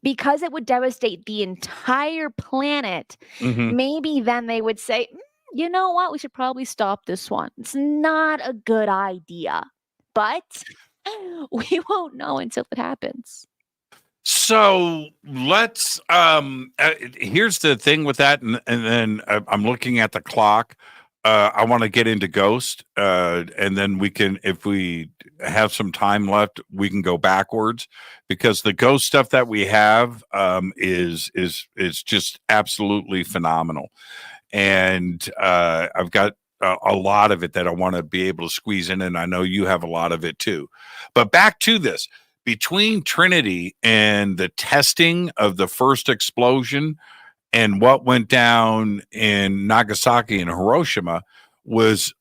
Speaker 1: because it would devastate the entire planet,
Speaker 2: Mhm.
Speaker 1: maybe then they would say, you know what, we should probably stop this one. It's not a good idea. But we won't know until it happens.
Speaker 2: So let's here's the thing with that, and then I'm looking at the clock. I want to get into Ghost, and then we can, if we have some time left, we can go backwards because the Ghost stuff that we have is just absolutely phenomenal, and I've got a lot of it that I want to be able to squeeze in, and I know you have a lot of it too. But back to this. Between Trinity and the testing of the first explosion and what went down in Nagasaki and Hiroshima was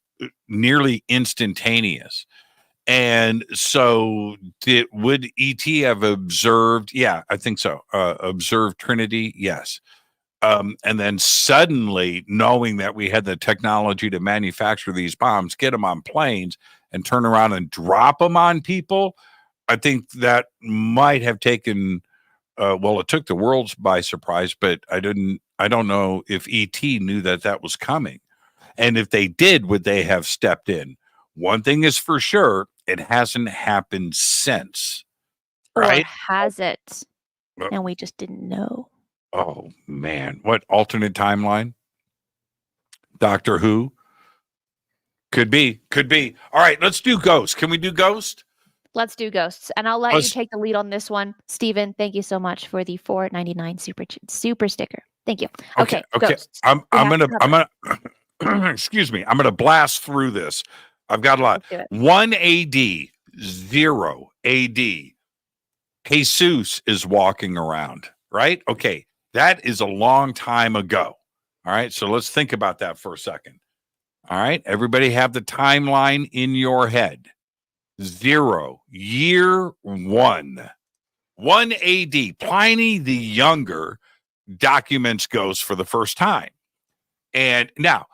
Speaker 2: nearly instantaneous. And so would ET have observed? Yeah, I think so. Observed Trinity? Yes. And then suddenly knowing that we had the technology to manufacture these bombs, get them on planes and turn around and drop them on people, I think that might have taken well, it took the world by surprise, but I don't know if ET knew that that was coming. And if they did, would they have stepped in? One thing is for sure, it hasn't happened since.
Speaker 1: Or
Speaker 2: Right?
Speaker 1: has it?
Speaker 2: Uh,
Speaker 1: And we just didn't know.
Speaker 2: Oh man, what alternate timeline? Doctor Who? Could be. All right, let's do Ghost. Can we do Ghost?
Speaker 1: Let's do ghosts, and I'll let you
Speaker 2: Let's-
Speaker 1: take the lead on this one, Steven. Thank you so much for the $4.99 super sticker. Thank you. Okay, ghosts.
Speaker 2: I'm
Speaker 1: We have
Speaker 2: gonna
Speaker 1: to cover
Speaker 2: excuse me. I'm gonna blast through this. I've got a lot.
Speaker 1: Let's do it.
Speaker 2: 1 AD, 0 AD. Jesus is walking around, right? Okay, that is a long time ago. All right, so let's think about that for a second. All right, everybody have the timeline in your head. 0, year 1. 1 AD, Pliny the Younger documents ghosts for the first time. And now,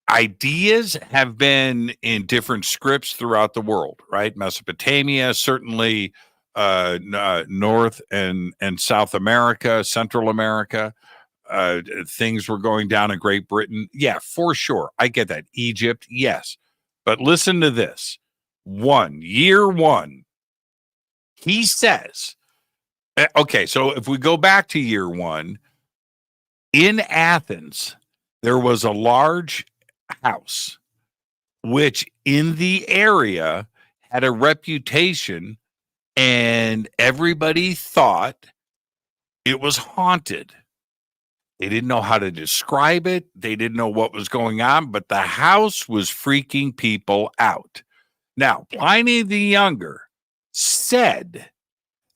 Speaker 2: ideas have been in different scripts throughout the world, right? Mesopotamia, certainly North and South America, Central America. Things were going down in Great Britain. Yeah, for sure. I get that. Egypt, yes. But listen to this. Year 1, he says, okay, so if we go back to year 1, in Athens, there was a large house, which in the area had a reputation, and everybody thought it was haunted. They didn't know how to describe it. They didn't know what was going on, but the house was freaking people out. Now, Pliny the Younger said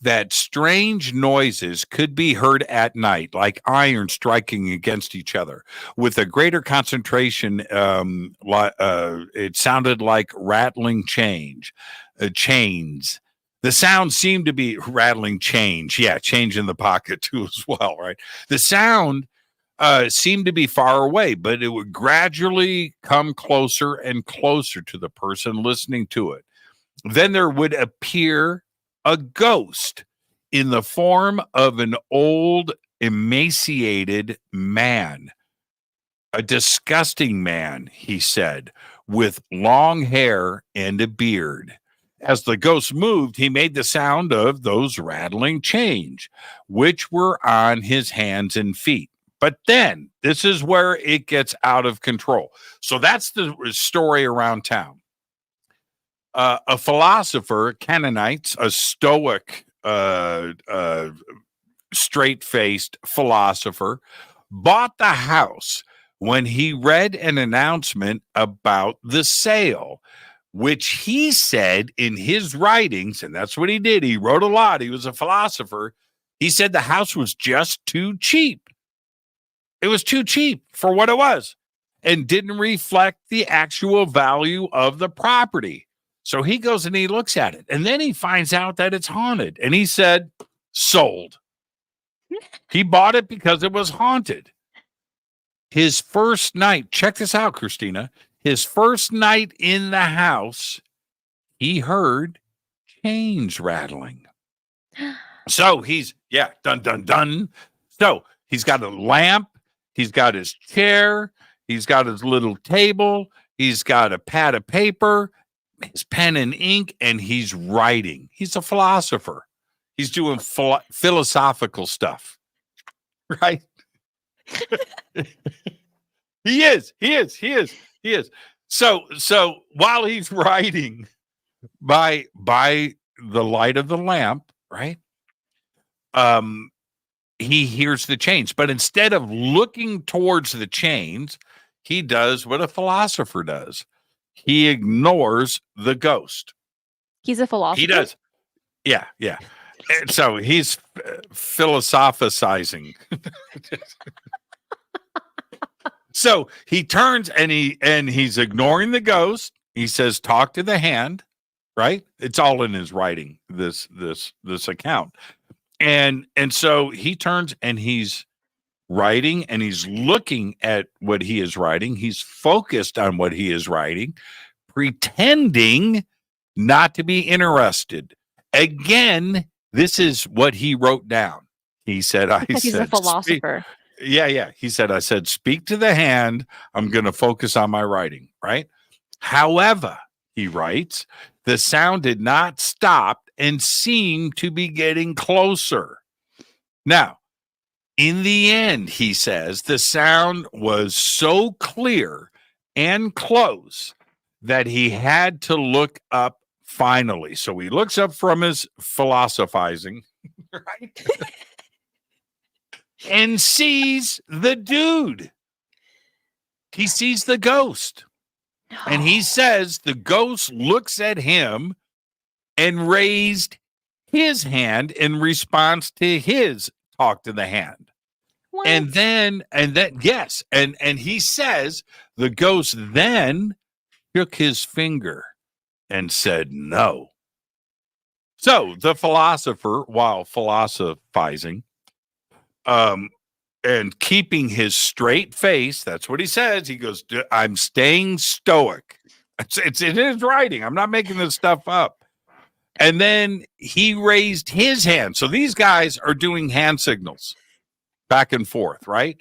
Speaker 2: that strange noises could be heard at night, like iron striking against each other, with a greater concentration. It sounded like rattling chains. The sound seemed to be rattling change. Yeah, change in the pocket too as well, right? The sound seemed to be far away, but it would gradually come closer and closer to the person listening to it. Then there would appear a ghost in the form of an old, emaciated man, a disgusting man, he said, with long hair and a beard. As the ghost moved, he made the sound of those rattling chains, which were on his hands and feet. But then, this is where it gets out of control. So that's the story around town. A philosopher, Canaanites, a stoic, straight-faced philosopher, bought the house when he read an announcement about the sale, which he said in his writings, and that's what he did. He wrote a lot. He was a philosopher. He said the house was just too cheap. It was too cheap for what it was and didn't reflect the actual value of the property. So he goes and he looks at it, and then he finds out that it's haunted. And he said, sold. He bought it because it was haunted. His first night, check this out, Christina. His first night in the house, he heard chains rattling. So he's, dun, dun, dun. So he's got a lamp. He's got his chair. He's got his little table. He's got a pad of paper, his pen and ink, and he's writing. He's a philosopher. He's doing philosophical stuff, right? He is. So while he's writing by the light of the lamp, right? He hears the chains, but instead of looking towards the chains, he does what a philosopher does. He ignores the ghost.
Speaker 1: He's a philosopher.
Speaker 2: He does. Yeah. And so he's philosophizing. So he turns and he's ignoring the ghost. He says, "Talk to the hand," right? It's all in his writing, this account. And so he turns and he's writing and he's looking at what he is writing. He's focused on what he is writing, pretending not to be interested. Again, this is what he wrote down. He said,
Speaker 1: He's a philosopher.
Speaker 2: Yeah. He said, I said, speak to the hand. I'm going to focus on my writing, right? However, he writes, the sound did not stop and seemed to be getting closer. Now, in the end, he says, the sound was so clear and close that he had to look up Finally. So he looks up from his philosophizing, right? And sees the dude. He sees the ghost. And he says the ghost looks at him and raised his hand in response to his talk to the hand.
Speaker 1: What?
Speaker 2: And then yes. And he says the ghost then shook his finger and said no. So the philosopher, while philosophizing, and keeping his straight face, that's what he says. He goes, I'm staying stoic. It's in his writing. I'm not making this stuff up. And then he raised his hand. So these guys are doing hand signals back and forth, right?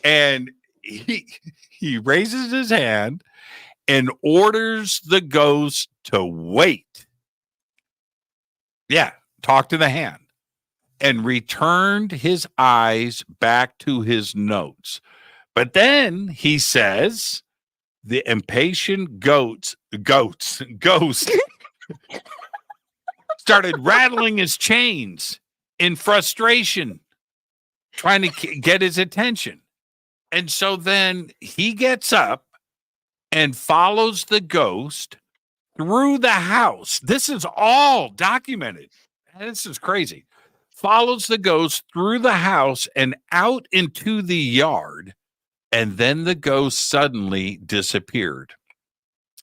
Speaker 2: And he raises his hand and orders the ghost to wait. Yeah, talk to the hand. And returned his eyes back to his notes. But then he says, the impatient ghost started rattling his chains in frustration, trying to get his attention. And so then he gets up and follows the ghost through the house. This is all documented. This is crazy. Follows the ghost through the house and out into the yard, and then the ghost suddenly disappeared.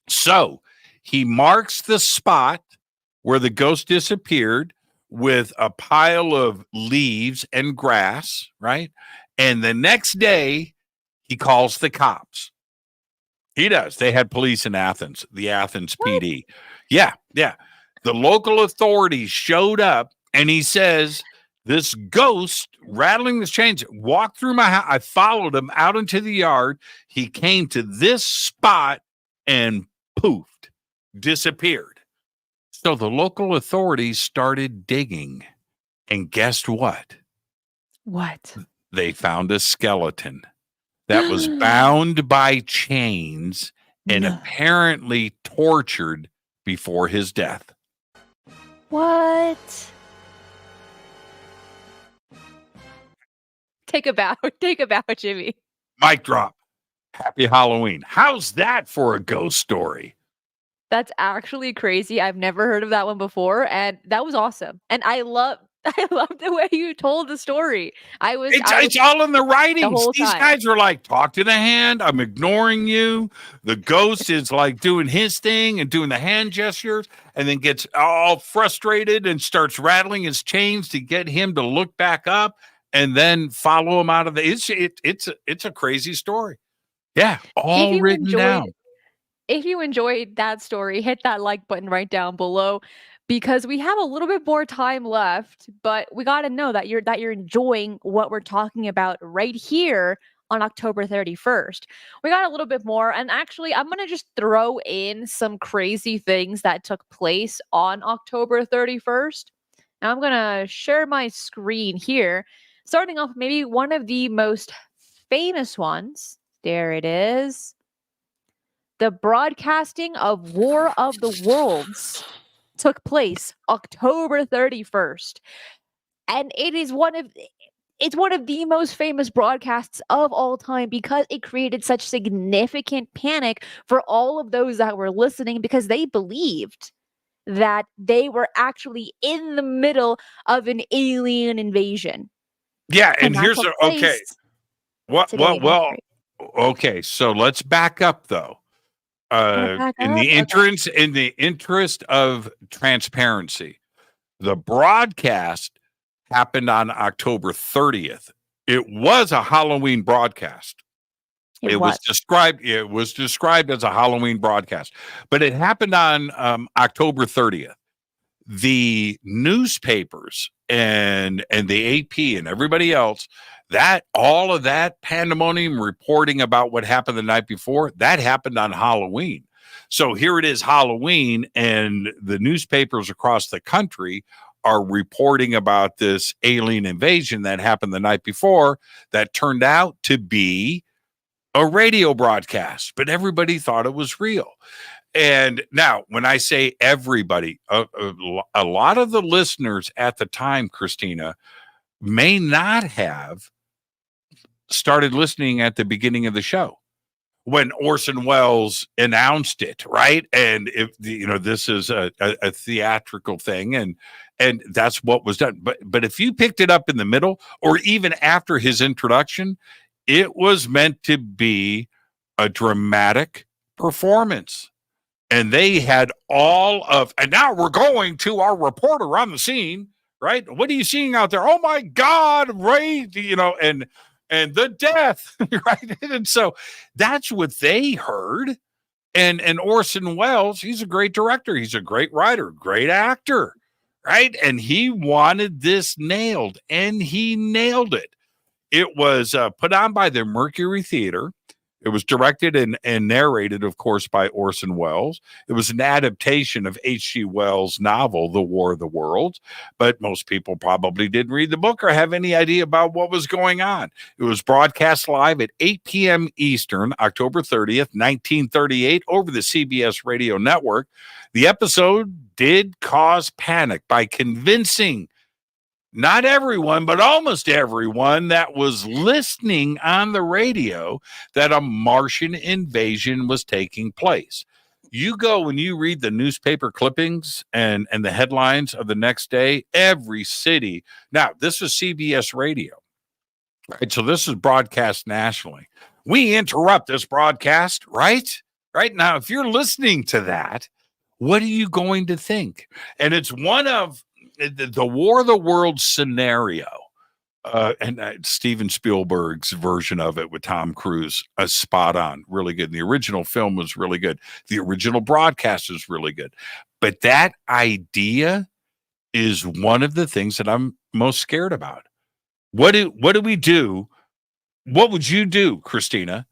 Speaker 2: So he marks the spot where the ghost disappeared with a pile of leaves and grass, right? And the next day, he calls the cops. He does. They had police in Athens, the Athens PD. Yeah. The local authorities showed up, and he says, this ghost rattling his chains walked through my house. I followed him out into the yard. He came to this spot and poofed, disappeared. So the local authorities started digging. And guess what?
Speaker 1: What?
Speaker 2: They found a skeleton that was bound by chains and apparently tortured before his death.
Speaker 1: What? Take a bow. Take a bow, Jimmy.
Speaker 2: Mic drop. Happy Halloween. How's that for a ghost story?
Speaker 1: That's actually crazy. I've never heard of that one before, and that was awesome. And I love the way you told the story.
Speaker 2: It's all in the writings.
Speaker 1: whole
Speaker 2: These
Speaker 1: time.
Speaker 2: guys are like, talk to the hand. I'm ignoring you. The ghost is like doing his thing and doing the hand gestures, and then gets all frustrated and starts rattling his chains to get him to look back up and then follow him out of the. It's a crazy story. Yeah, all written down.
Speaker 1: If you enjoyed that story, hit that like button right down below, because we have a little bit more time left, but we got to know that you're enjoying what we're talking about right here on October 31st. We got a little bit more, and actually I'm going to just throw in some crazy things that took place on October 31st. Now I'm going to share my screen here, starting off maybe one of the most famous ones. There it is. The broadcasting of War of the Worlds took place October 31st. And it's one of the most famous broadcasts of all time because it created such significant panic for all of those that were listening, because they believed that they were actually in the middle of an alien invasion.
Speaker 2: Yeah, and here's okay. Okay, so let's back up though. In the interest of transparency, the broadcast happened on October 30th. It was a Halloween broadcast. It was described as a Halloween broadcast, but it happened on October 30th. The newspapers and the AP and everybody else, that all of that pandemonium reporting about what happened the night before, that happened on Halloween. So here it is, Halloween, and the newspapers across the country are reporting about this alien invasion that happened the night before that turned out to be a radio broadcast, but everybody thought it was real. And now, when I say everybody, a lot of the listeners at the time, Christina, may not have started listening at the beginning of the show when Orson Welles announced it, right? And if this is a theatrical thing, and that's what was done. But if you picked it up in the middle or even after his introduction, it was meant to be a dramatic performance. And they had and now we're going to our reporter on the scene, right? What are you seeing out there? Oh my God, Ray, and the death, right? And so that's what they heard. And Orson Welles, he's a great director. He's a great writer, great actor, right? And he wanted this nailed, and he nailed it. It was put on by the Mercury Theater. It was directed and narrated, of course, by Orson Welles. It was an adaptation of H.G. Wells' novel, The War of the Worlds, but most people probably didn't read the book or have any idea about what was going on. It was broadcast live at 8 p.m. Eastern, October 30th, 1938, over the CBS radio network. The episode did cause panic by convincing not everyone, but almost everyone that was listening on the radio that a Martian invasion was taking place. You go and you read the newspaper clippings and the headlines of the next day, every city. Now, this is CBS radio, right? So this is broadcast nationally. We interrupt this broadcast, right? Right now, if you're listening to that, what are you going to think? And it's one of the War of the Worlds scenario, and Steven Spielberg's version of it with Tom Cruise, spot on, really good. The original film was really good. The original broadcast is really good. But that idea is one of the things that I'm most scared about. What do we do? What would you do, Christina,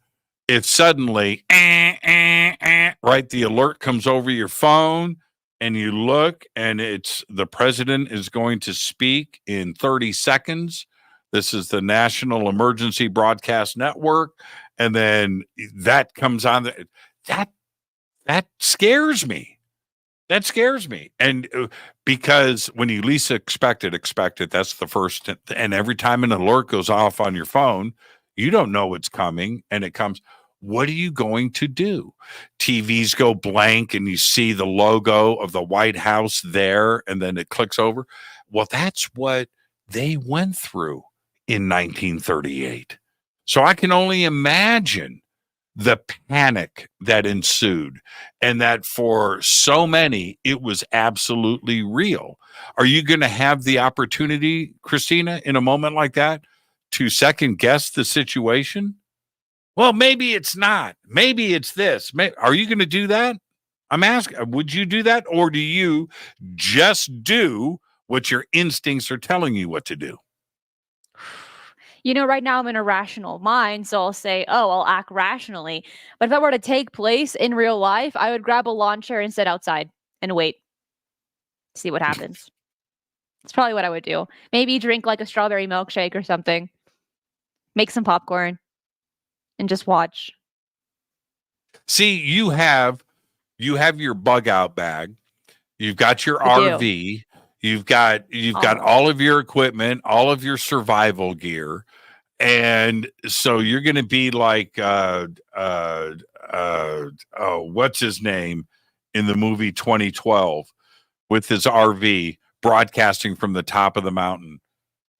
Speaker 2: if suddenly, right, the alert comes over your phone, and you look and it's the president is going to speak in 30 seconds. This is the National Emergency Broadcast Network. And then that comes on. That scares me. That scares me. And because when you least expect it, that's the first. And every time an alert goes off on your phone, you don't know what's coming, and it comes. What are you going to do? TVs go blank and you see the logo of the White House there, and then it clicks over. Well, that's what they went through in 1938. So I can only imagine the panic that ensued, and that for so many, it was absolutely real. Are you going to have the opportunity, Christina, in a moment like that, to second guess the situation? Well, maybe it's not. Maybe it's this. Are you going to do that? I'm asking, would you do that? Or do you just do what your instincts are telling you what to do?
Speaker 1: Right now I'm in a rational mind, so I'll say, oh, I'll act rationally. But if that were to take place in real life, I would grab a lawn chair and sit outside and wait. See what happens. That's probably what I would do. Maybe drink like a strawberry milkshake or something. Make some popcorn. And just watch.
Speaker 2: See, you have your bug out bag. You've got your RV. You've got all of your equipment, all of your survival gear. And so you're going to be like, what's his name in the movie 2012 with his RV broadcasting from the top of the mountain.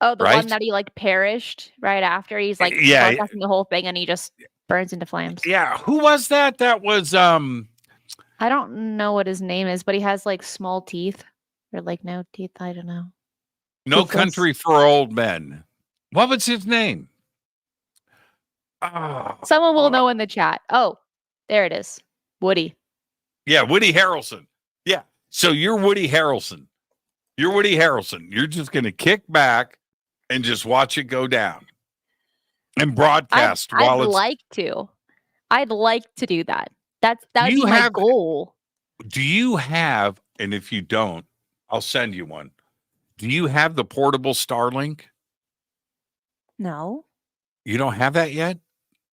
Speaker 1: Oh, the one that he perished right after. He's broadcasting the whole thing and he just burns into flames.
Speaker 2: Yeah. Who was that? That was
Speaker 1: I don't know what his name is, but he has small teeth or no teeth. I don't know.
Speaker 2: No Country for Old Men. What was his name?
Speaker 1: Someone will know in the chat. Oh, there it is. Woody.
Speaker 2: Yeah, Woody Harrelson. Yeah. So you're Woody Harrelson. You're just going to kick back and just watch it go down and broadcast
Speaker 1: I'd like to do that. That would be my goal.
Speaker 2: Do you have, and if you don't, I'll send you one. Do you have the portable Starlink?
Speaker 1: No.
Speaker 2: You don't have that yet?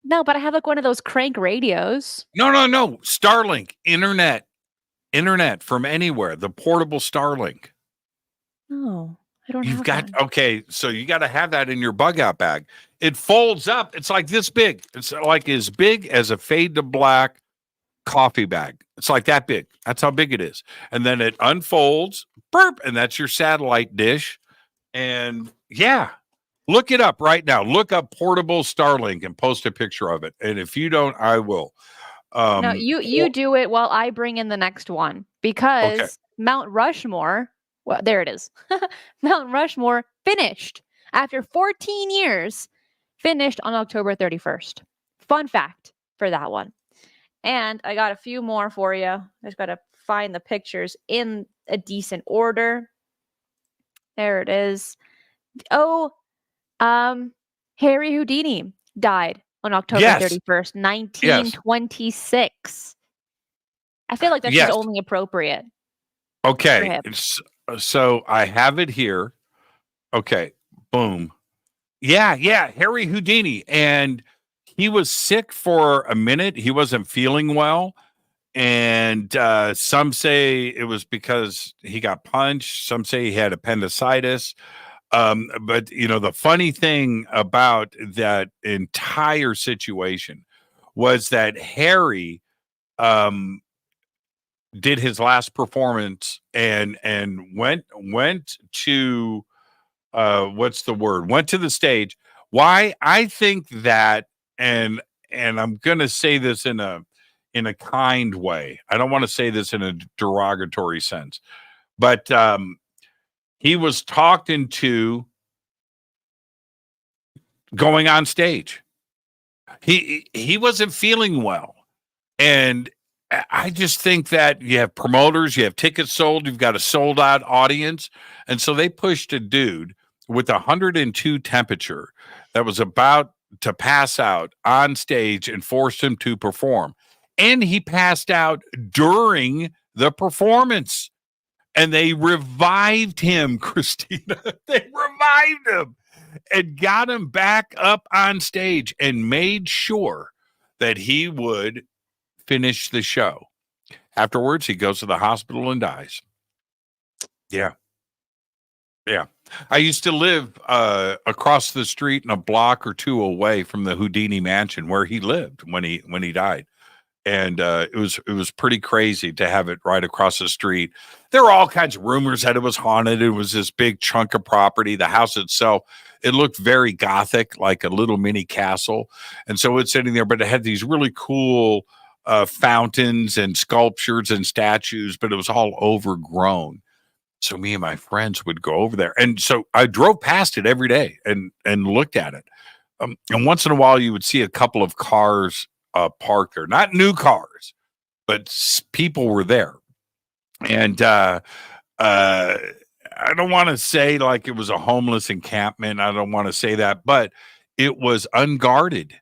Speaker 1: No, but I have like one of those crank radios.
Speaker 2: No, no, no. Starlink, internet from anywhere. The portable Starlink.
Speaker 1: No, I don't
Speaker 2: You've
Speaker 1: have
Speaker 2: got
Speaker 1: one.
Speaker 2: okay, so you got to have that in your bug out bag. It folds up. It's like this big. It's like as big as a fade to black coffee bag. It's like that big. That's how big it is. And then it unfolds, burp, and that's your satellite dish. And yeah, look it up right now. Look up portable Starlink and post a picture of it. And if you don't, I will.
Speaker 1: No, you do it while I bring in the next one
Speaker 2: Okay.
Speaker 1: because Mount Rushmore, well, there it is. Mount Rushmore finished after 14 years, finished on October 31st. Fun fact for that one. And I got a few more for you. I just got to find the pictures in a decent order. There it is. Oh, Harry Houdini died on October
Speaker 2: Yes.
Speaker 1: 31st,
Speaker 2: Yes.
Speaker 1: 1926. I feel like that's just
Speaker 2: Yes.
Speaker 1: only appropriate
Speaker 2: Okay.
Speaker 1: for him.
Speaker 2: So I have it here. Okay. Boom. Yeah. Yeah. Harry Houdini. And he was sick for a minute. He wasn't feeling well. And some say it was because he got punched. Some say he had appendicitis. But the funny thing about that entire situation was that Harry did his last performance and went to what's the word? Went to the stage. Why I think that and I'm gonna say this in a kind way. I don't want to say this in a derogatory sense, but he was talked into going on stage. He wasn't feeling well. And I just think that you have promoters, you have tickets sold, you've got a sold out audience. And so they pushed a dude with 102 temperature that was about to pass out on stage and forced him to perform. And he passed out during the performance. And they revived him, Christina. They revived him and got him back up on stage and made sure that he would finish the show. Afterwards, he goes to the hospital and dies. Yeah. Yeah. I used to live across the street and a block or two away from the Houdini mansion where he lived when he died. And it was pretty crazy to have it right across the street. There were all kinds of rumors that it was haunted. It was this big chunk of property. The house itself, it looked very gothic, like a little mini castle. And so it's sitting there, but it had these really cool fountains and sculptures and statues, but it was all overgrown. So me and my friends would go over there, and so I drove past it every day and looked at it. And once in a while, you would see a couple of cars parked there, not new cars, but people were there. And I don't want to say like it was a homeless encampment. I don't want to say that, but it was unguarded.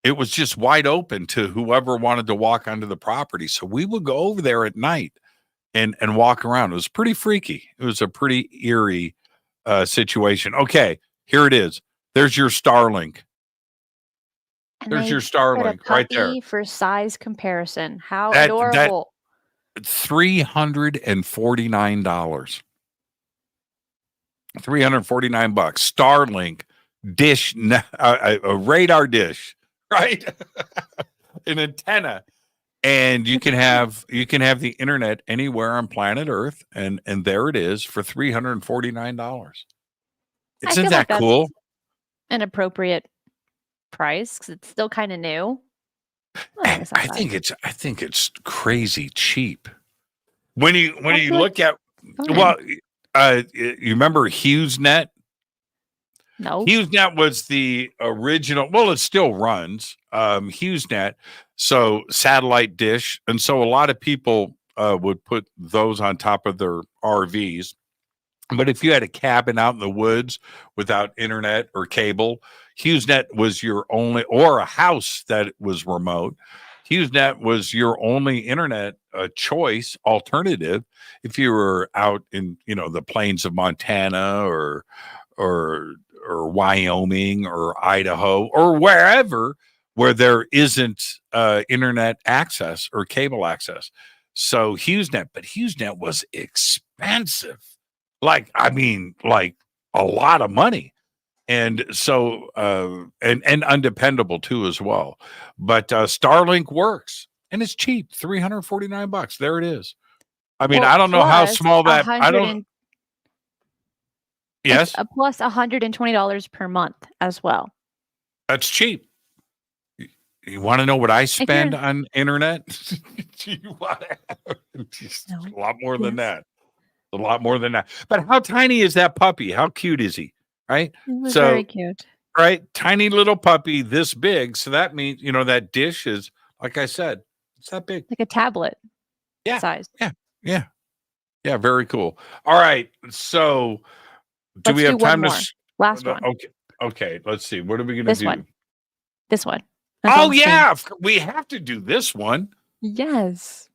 Speaker 2: It was just wide open to whoever wanted to walk onto the property. So we would go over there at night and walk around. It was pretty freaky. It was a pretty eerie situation. Okay, here it is. There's your Starlink.
Speaker 1: And
Speaker 2: There's
Speaker 1: they
Speaker 2: your
Speaker 1: put a
Speaker 2: Starlink right there.
Speaker 1: puppy for size comparison. How
Speaker 2: That
Speaker 1: adorable.
Speaker 2: $349. $349. Starlink dish, a radar dish, right? An antenna. And you can have the internet anywhere on planet Earth, and there it is for $349.
Speaker 1: I
Speaker 2: Isn't
Speaker 1: feel
Speaker 2: that
Speaker 1: like that's
Speaker 2: cool?
Speaker 1: an appropriate price because it's still kind of new. Well,
Speaker 2: I
Speaker 1: it's not bad.
Speaker 2: think it's crazy cheap. When you
Speaker 1: That's
Speaker 2: look at
Speaker 1: fine.
Speaker 2: well, you remember HughesNet?
Speaker 1: No.
Speaker 2: HughesNet was the original. Well, it still runs. HughesNet, so satellite dish, and so a lot of people would put those on top of their RVs. But if you had a cabin out in the woods without internet or cable, HughesNet was your only, or a house that was remote. HughesNet was your only internet choice alternative if you were out in the plains of Montana or Wyoming or Idaho or wherever where there isn't internet access or cable access. So HughesNet, but HughesNet was expensive. Like, I mean, like a lot of money. And so and undependable too as well. But Starlink works and it's cheap, $349. There it is. I mean,
Speaker 1: Well,
Speaker 2: I don't know how
Speaker 1: plus
Speaker 2: small
Speaker 1: a
Speaker 2: that I
Speaker 1: hundred
Speaker 2: don't
Speaker 1: and it's
Speaker 2: yes,
Speaker 1: a plus $120 per month as well.
Speaker 2: that's cheap. You want to know what I
Speaker 1: If you're
Speaker 2: spend on internet? You wanna- Just
Speaker 1: no,
Speaker 2: a lot more than
Speaker 1: yes,
Speaker 2: that. A lot more than that. But how tiny is that puppy? How cute is he? Right?
Speaker 1: it was very
Speaker 2: So,
Speaker 1: cute,
Speaker 2: right, tiny little puppy this big. So that means, that dish is, like I said, it's that big.
Speaker 1: like a tablet
Speaker 2: Yeah.
Speaker 1: size.
Speaker 2: Yeah. Yeah. Yeah. Very cool. All right. So do
Speaker 1: Let's
Speaker 2: we
Speaker 1: do
Speaker 2: have
Speaker 1: one
Speaker 2: time to
Speaker 1: more. Last one.
Speaker 2: okay. Okay. Let's see. What are we gonna
Speaker 1: This
Speaker 2: do?
Speaker 1: one. This one. That's
Speaker 2: Oh
Speaker 1: on the screen.
Speaker 2: yeah, we have to do this one.
Speaker 1: Yes.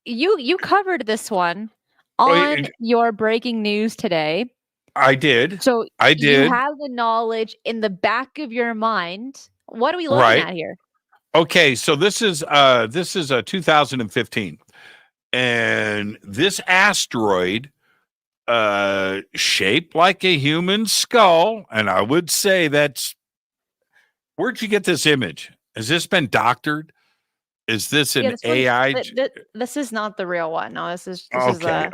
Speaker 1: You covered this one
Speaker 2: Oh,
Speaker 1: on your breaking news today.
Speaker 2: I did.
Speaker 1: So
Speaker 2: I
Speaker 1: you
Speaker 2: did.
Speaker 1: have the knowledge in the back of your mind. What are we looking
Speaker 2: Right.
Speaker 1: at here?
Speaker 2: Okay, so this is 2015. And this asteroid shaped like a human skull, and I would say that's where'd you get this image? Has this been doctored? Is this an
Speaker 1: this one,
Speaker 2: AI?
Speaker 1: this is not the real one. No, this is
Speaker 2: Okay,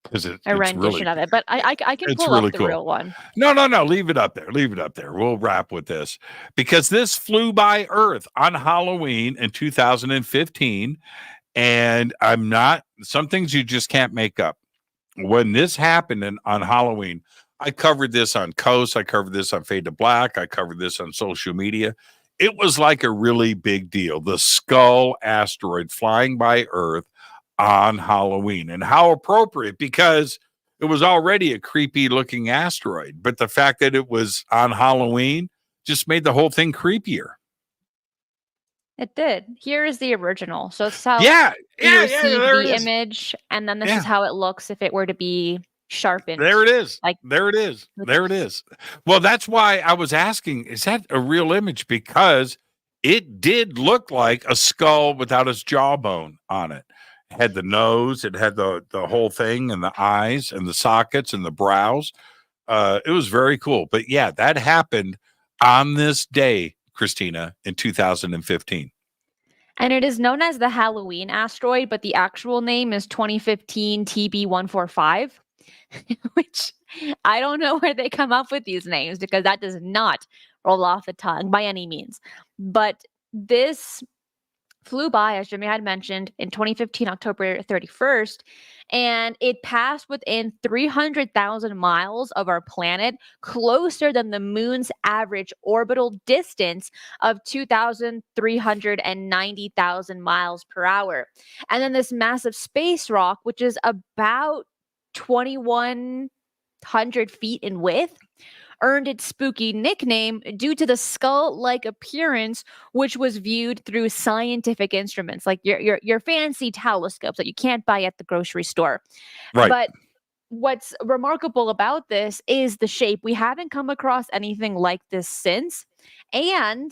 Speaker 2: because
Speaker 1: a
Speaker 2: it's
Speaker 1: rendition
Speaker 2: really
Speaker 1: of it. But I can
Speaker 2: it's
Speaker 1: pull
Speaker 2: really
Speaker 1: up the
Speaker 2: cool.
Speaker 1: real one.
Speaker 2: No, leave it up there. Leave it up there. We'll wrap with this because this flew by Earth on Halloween in 2015, and some things you just can't make up. When this happened on Halloween, I covered this on Coast, I covered this on Fade to Black, I covered this on social media. It was like a really big deal. The skull asteroid flying by Earth on Halloween. And how appropriate, because it was already a creepy looking asteroid, but the fact that it was on Halloween just made the whole thing creepier.
Speaker 1: It did. Here is the original. So it's how
Speaker 2: Yeah,
Speaker 1: you
Speaker 2: yeah,
Speaker 1: receive
Speaker 2: there it
Speaker 1: the
Speaker 2: is.
Speaker 1: image, and then this
Speaker 2: Yeah.
Speaker 1: is how it looks if it were to be sharpened.
Speaker 2: There it is.
Speaker 1: Like
Speaker 2: there it is. There it is. Well, that's why I was asking, is that a real image? Because it did look like a skull without its jawbone on it. It had the nose, it had the whole thing, and the eyes, and the sockets, and the brows. It was very cool. But yeah, that happened on this day, Christina, in 2015.
Speaker 1: And it is known as the Halloween asteroid, but the actual name is 2015 TB145, which I don't know where they come up with these names because that does not roll off the tongue by any means. But this flew by, as Jimmy had mentioned, in 2015, October 31st, and it passed within 300,000 miles of our planet, closer than the moon's average orbital distance of 2,390,000 miles per hour. And then this massive space rock, which is about 2,100 feet in width, earned its spooky nickname due to the skull-like appearance, which was viewed through scientific instruments like your fancy telescopes that you can't buy at the grocery store.
Speaker 2: Right.
Speaker 1: But what's remarkable about this is the shape. We haven't come across anything like this since. And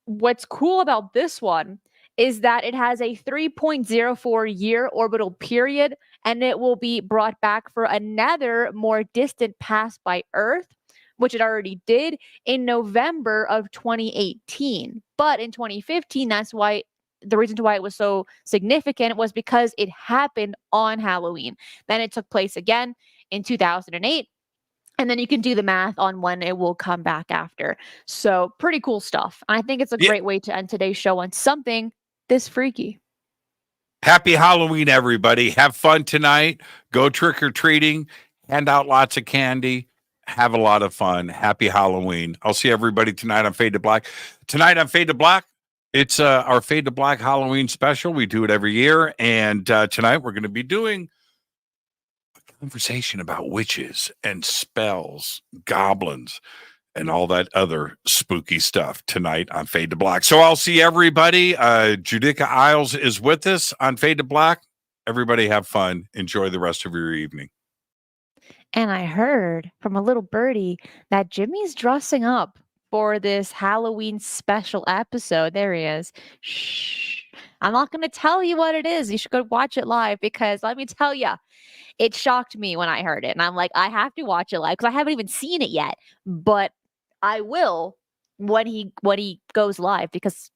Speaker 1: what's cool about this one is that it has a 3.04-year orbital period, and it will be brought back for another more distant pass by Earth, which it already did in November of 2018. But in 2015, that's why the reason why it was so significant was because it happened on Halloween. Then it took place again in 2008. And then you can do the math on when it will come back after. So pretty cool stuff. And I think it's a great way to end today's show on something this freaky.
Speaker 2: Happy Halloween, everybody. Have fun tonight. Go trick or treating. Hand out lots of candy. Have a lot of fun. Happy Halloween. I'll see everybody tonight on Fade to Black. Tonight on Fade to Black, it's our Fade to Black Halloween special. We do it every year. And tonight we're going to be doing a conversation about witches and spells, goblins, and all that other spooky stuff tonight on Fade to Black. So I'll see everybody. Judica Isles is with us on Fade to Black. Everybody have fun. Enjoy the rest of your evening.
Speaker 1: And I heard from a little birdie that Jimmy's dressing up for this Halloween special episode. There he is. Shh. I'm not going to tell you what it is. You should go watch it live because let me tell you, it shocked me when I heard it. And I'm like, I have to watch it live because I haven't even seen it yet. But I will when he goes live because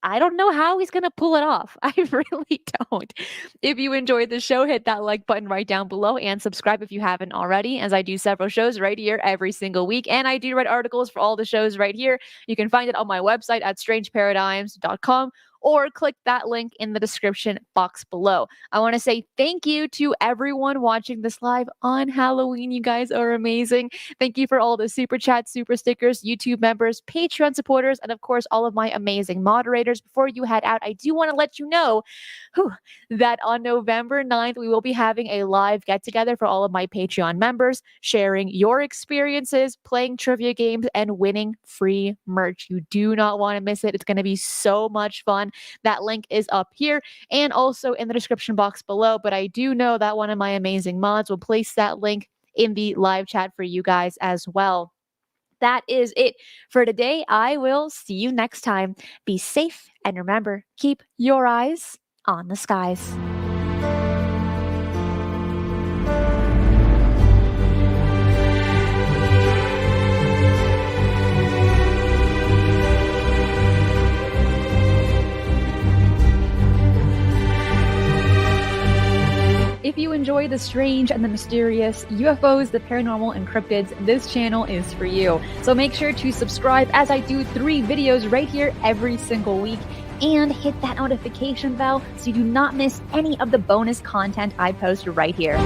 Speaker 1: I don't know how he's going to pull it off. I really don't. If you enjoyed the show, hit that like button right down below and subscribe if you haven't already, as I do several shows right here every single week. And I do write articles for all the shows right here. You can find it on my website at strangeparadigms.com or click that link in the description box below. I want to say thank you to everyone watching this live on Halloween. You guys are amazing. Thank you for all the super chats, super stickers, YouTube members, Patreon supporters, and of course, all of my amazing moderators. Before you head out, I do want to let you know that on November 9th, we will be having a live get together for all of my Patreon members, sharing your experiences, playing trivia games, and winning free merch. You do not want to miss it. It's going to be so much fun. That link is up here and also in the description box below. But I do know that one of my amazing mods will place that link in the live chat for you guys as well. That is it for today. I will see you next time. Be safe and remember, keep your eyes on the skies. If you enjoy the strange and the mysterious, UFOs, the paranormal, and cryptids, this channel is for you. So make sure to subscribe as I do 3 videos right here every single week. And hit that notification bell so you do not miss any of the bonus content I post right here.